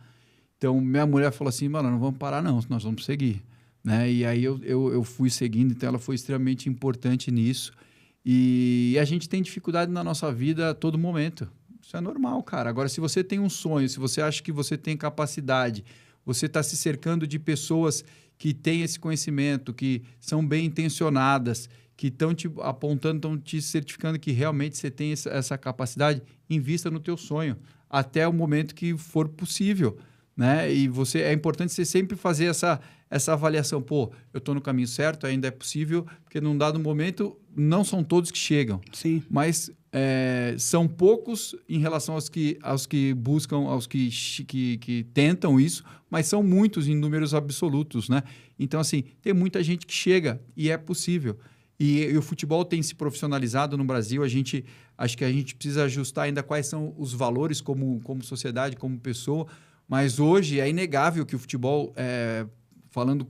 Então, minha mulher falou assim, mano, não vamos parar não, nós vamos seguir. Né? E aí eu fui seguindo, então ela foi extremamente importante nisso. E a gente tem dificuldade na nossa vida a todo momento. Isso é normal, cara. Agora, se você tem um sonho, se você acha que você tem capacidade... Você está se cercando de pessoas que têm esse conhecimento, que são bem intencionadas, que estão te apontando, estão te certificando que realmente você tem essa capacidade. Invista no teu sonho, até o momento que for possível. Né? E é importante você sempre fazer essa avaliação. Pô, eu estou no caminho certo, ainda é possível, porque num dado momento não são todos que chegam. Sim. Mas são poucos em relação aos que buscam, aos que tentam isso, mas são muitos em números absolutos, né? Então, assim, tem muita gente que chega e é possível. E o futebol tem se profissionalizado no Brasil. Acho que a gente precisa ajustar ainda quais são os valores como sociedade, como pessoa. Mas hoje é inegável que o futebol, falando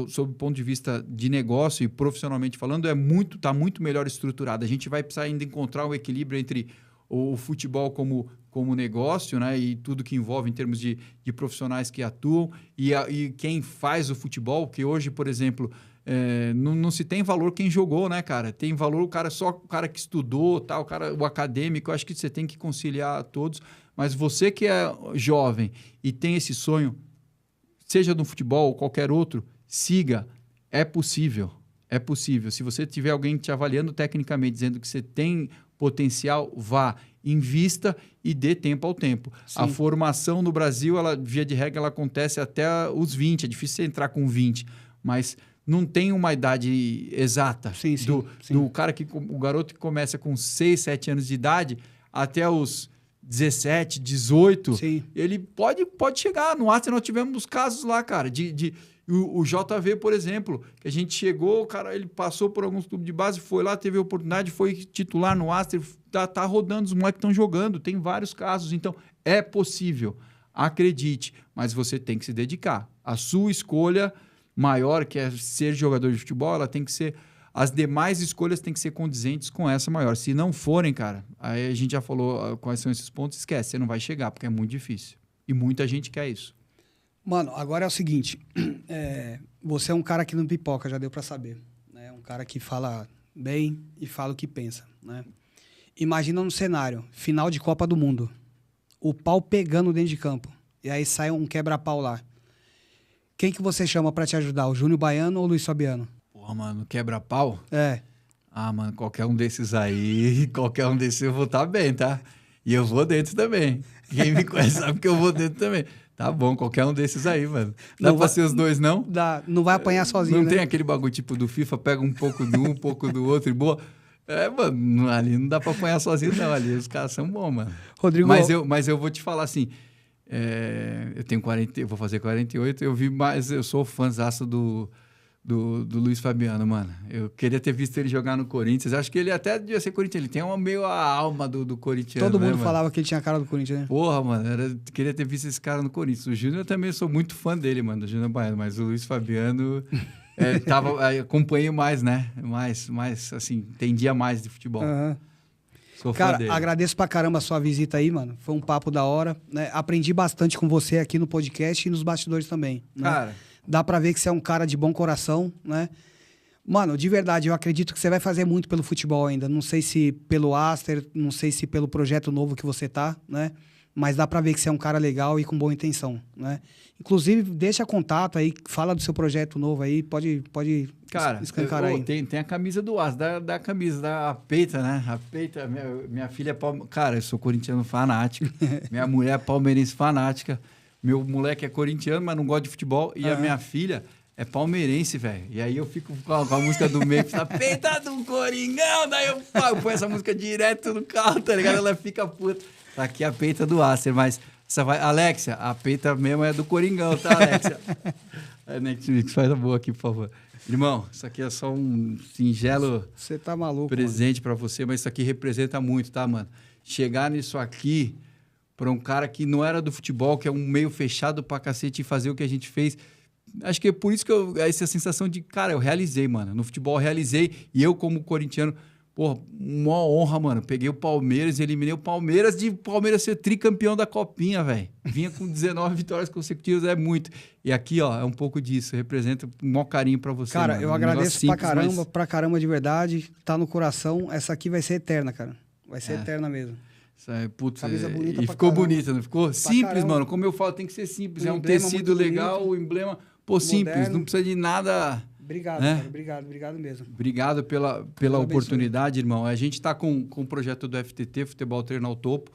sob o ponto de vista de negócio e profissionalmente falando, está muito melhor estruturado. A gente vai precisar ainda encontrar um equilíbrio entre o futebol como como negócio, né? E tudo que envolve em termos de profissionais que atuam e quem faz o futebol, que hoje, por exemplo, não se tem valor quem jogou, né, cara? Tem valor o cara que estudou, tá? O acadêmico. Eu acho que você tem que conciliar todos. Mas você que é jovem e tem esse sonho, seja no futebol ou qualquer outro, siga. É possível. É possível. Se você tiver alguém te avaliando tecnicamente, dizendo que você tem potencial, vá, invista e dê tempo ao tempo. Sim. A formação no Brasil, via de regra, ela acontece até os 20. É difícil você entrar com 20, mas não tem uma idade exata. Sim. Do cara o garoto que começa com 6, 7 anos de idade até os 17, 18, Sim. ele pode chegar. No Arsenal nós tivemos casos lá, cara, o JV, por exemplo, que a gente chegou, o cara, ele passou por alguns clubes de base, foi lá, teve a oportunidade, foi titular no Aston, tá rodando, os moleques estão jogando, tem vários casos. Então, é possível, acredite, mas você tem que se dedicar. A sua escolha maior, que é ser jogador de futebol, ela tem que ser... As demais escolhas têm que ser condizentes com essa maior. Se não forem, cara, aí a gente já falou quais são esses pontos, esquece, você não vai chegar, porque é muito difícil. E muita gente quer isso. Mano, agora é o seguinte, você é um cara que não pipoca, já deu pra saber, né? Um cara que fala bem e fala o que pensa, né? Imagina um cenário, final de Copa do Mundo, o pau pegando dentro de campo, e aí sai um quebra-pau lá. Quem que você chama pra te ajudar, o Júnior Baiano ou o Luiz Fabiano? Porra, mano, quebra-pau? É. Ah, mano, qualquer um desses aí, eu vou estar bem, tá? E eu vou dentro também. Quem me conhece sabe que eu vou dentro também. Tá bom, qualquer um desses aí, mano. Dá pra ser os dois, não? Dá, não vai apanhar sozinho, não, né? Tem aquele bagulho tipo do FIFA, pega um pouco de um pouco do outro e boa. Mano, ali não dá pra apanhar sozinho, não. Ali os caras são bons, mano. Rodrigo... Mas eu vou te falar assim, eu tenho 40, eu vou fazer 48, eu sou fãzaço do Luiz Fabiano, mano. Eu queria ter visto ele jogar no Corinthians. Acho que ele até devia ser corintiano. Ele tem meio a alma do corintiano. Todo mundo né, falava que ele tinha a cara do Corinthians, né? Porra, mano. Queria ter visto esse cara no Corinthians. O Júnior eu também sou muito fã dele, mano, do Júnior Baiano. Mas o Luiz Fabiano... acompanhei mais, né? Mais, assim, entendia mais de futebol. Uhum. Sou fã Cara, dele. agradeço pra caramba a sua visita aí, mano. Foi um papo da hora, né? Aprendi bastante com você aqui no podcast e nos bastidores também. Né? Cara... Dá pra ver que você é um cara de bom coração, né? Mano, de verdade, eu acredito que você vai fazer muito pelo futebol ainda. Não sei se pelo Aster, não sei se pelo projeto novo que você tá, né? Mas dá pra ver que você é um cara legal e com boa intenção, né? Inclusive, deixa contato aí, fala do seu projeto novo aí, pode cara, escancarar aí. Tem a camisa do Aster, da camisa, da peita, né? A peita, minha filha é palmeirense. Cara, eu sou corintiano fanático. Minha mulher é palmeirense fanática. Meu moleque é corintiano, mas não gosta de futebol. E a minha filha é palmeirense, velho. E aí eu fico com a música do meio, a peita do Coringão. Daí eu ponho essa música direto no carro, tá ligado? Ela fica puta. Tá aqui a peita do Aster, mas... Alexia, a peita mesmo é do Coringão, tá, Alexia? Netflix, faz a boa aqui, por favor. Irmão, isso aqui é só um singelo... Você tá maluco, presente pra você, mas isso aqui representa muito, tá, mano? Chegar nisso aqui... para um cara que não era do futebol, que é um meio fechado pra cacete e fazer o que a gente fez. Acho que é por isso que essa sensação de, cara, eu realizei, mano. No futebol eu realizei e eu como corintiano, porra, uma honra, mano. Peguei o Palmeiras e eliminei o Palmeiras de Palmeiras ser tricampeão da Copinha, velho. Vinha com 19 vitórias consecutivas, é muito. E aqui, ó, é um pouco disso. Representa um maior carinho pra você, cara, mano. Eu agradeço simples, pra caramba de verdade. Tá no coração. Essa aqui vai ser eterna, cara. Vai ser eterna mesmo. Putz, camisa bonita e ficou bonita, não ficou? Simples, mano. Como eu falo, tem que ser simples. É um tecido legal, o emblema... Pô, simples, não precisa de nada... Obrigado, cara. Obrigado mesmo. Obrigado pela oportunidade, irmão. A gente está com o projeto do FTT, Futebol Treino ao Topo.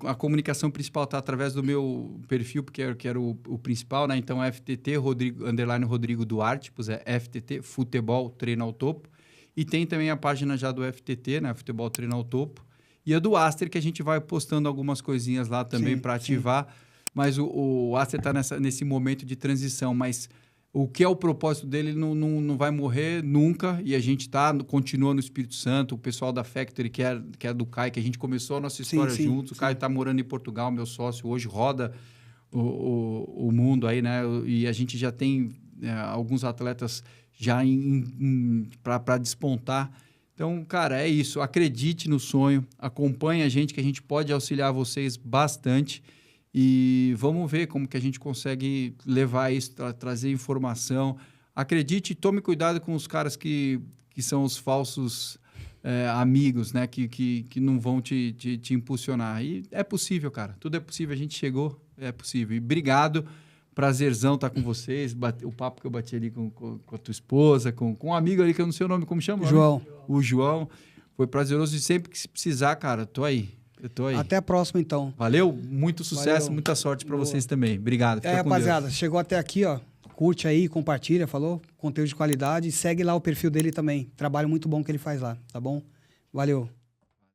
A comunicação principal está através do meu perfil, porque eu quero o principal, né? Então, é FTT, Rodrigo Duarte, FTT, Futebol Treino ao Topo. E tem também a página já do FTT, né? Futebol Treino ao Topo. E a do Aster, que a gente vai postando algumas coisinhas lá também para ativar. Mas o Aster está nesse momento de transição. Mas o que é o propósito dele não vai morrer nunca. E a gente continua no Espírito Santo. O pessoal da Factory, que é do Caio, que a gente começou a nossa história juntos. O Caio está morando em Portugal, meu sócio. Hoje roda o mundo aí, né? E a gente já tem alguns atletas já para despontar. Então, cara, é isso. Acredite no sonho, acompanhe a gente, que a gente pode auxiliar vocês bastante. E vamos ver como que a gente consegue levar isso, trazer informação. Acredite e tome cuidado com os caras que são os falsos amigos, né? Que não vão te impulsionar. E é possível, cara. Tudo é possível. A gente chegou, é possível. E obrigado. Prazerzão estar com vocês. O papo que eu bati ali com a tua esposa, com um amigo ali que eu não sei o nome, como chama? João. O João. Foi prazeroso e sempre que se precisar, cara, tô aí. Eu tô aí. Até a próxima, então. Valeu, muito sucesso, Valeu. muita sorte para vocês também. Obrigado. Fica com rapaziada, Deus. chegou até aqui, ó. Curte aí, compartilha, falou? Conteúdo de qualidade. Segue lá o perfil dele também. Trabalho muito bom que ele faz lá, tá bom? Valeu.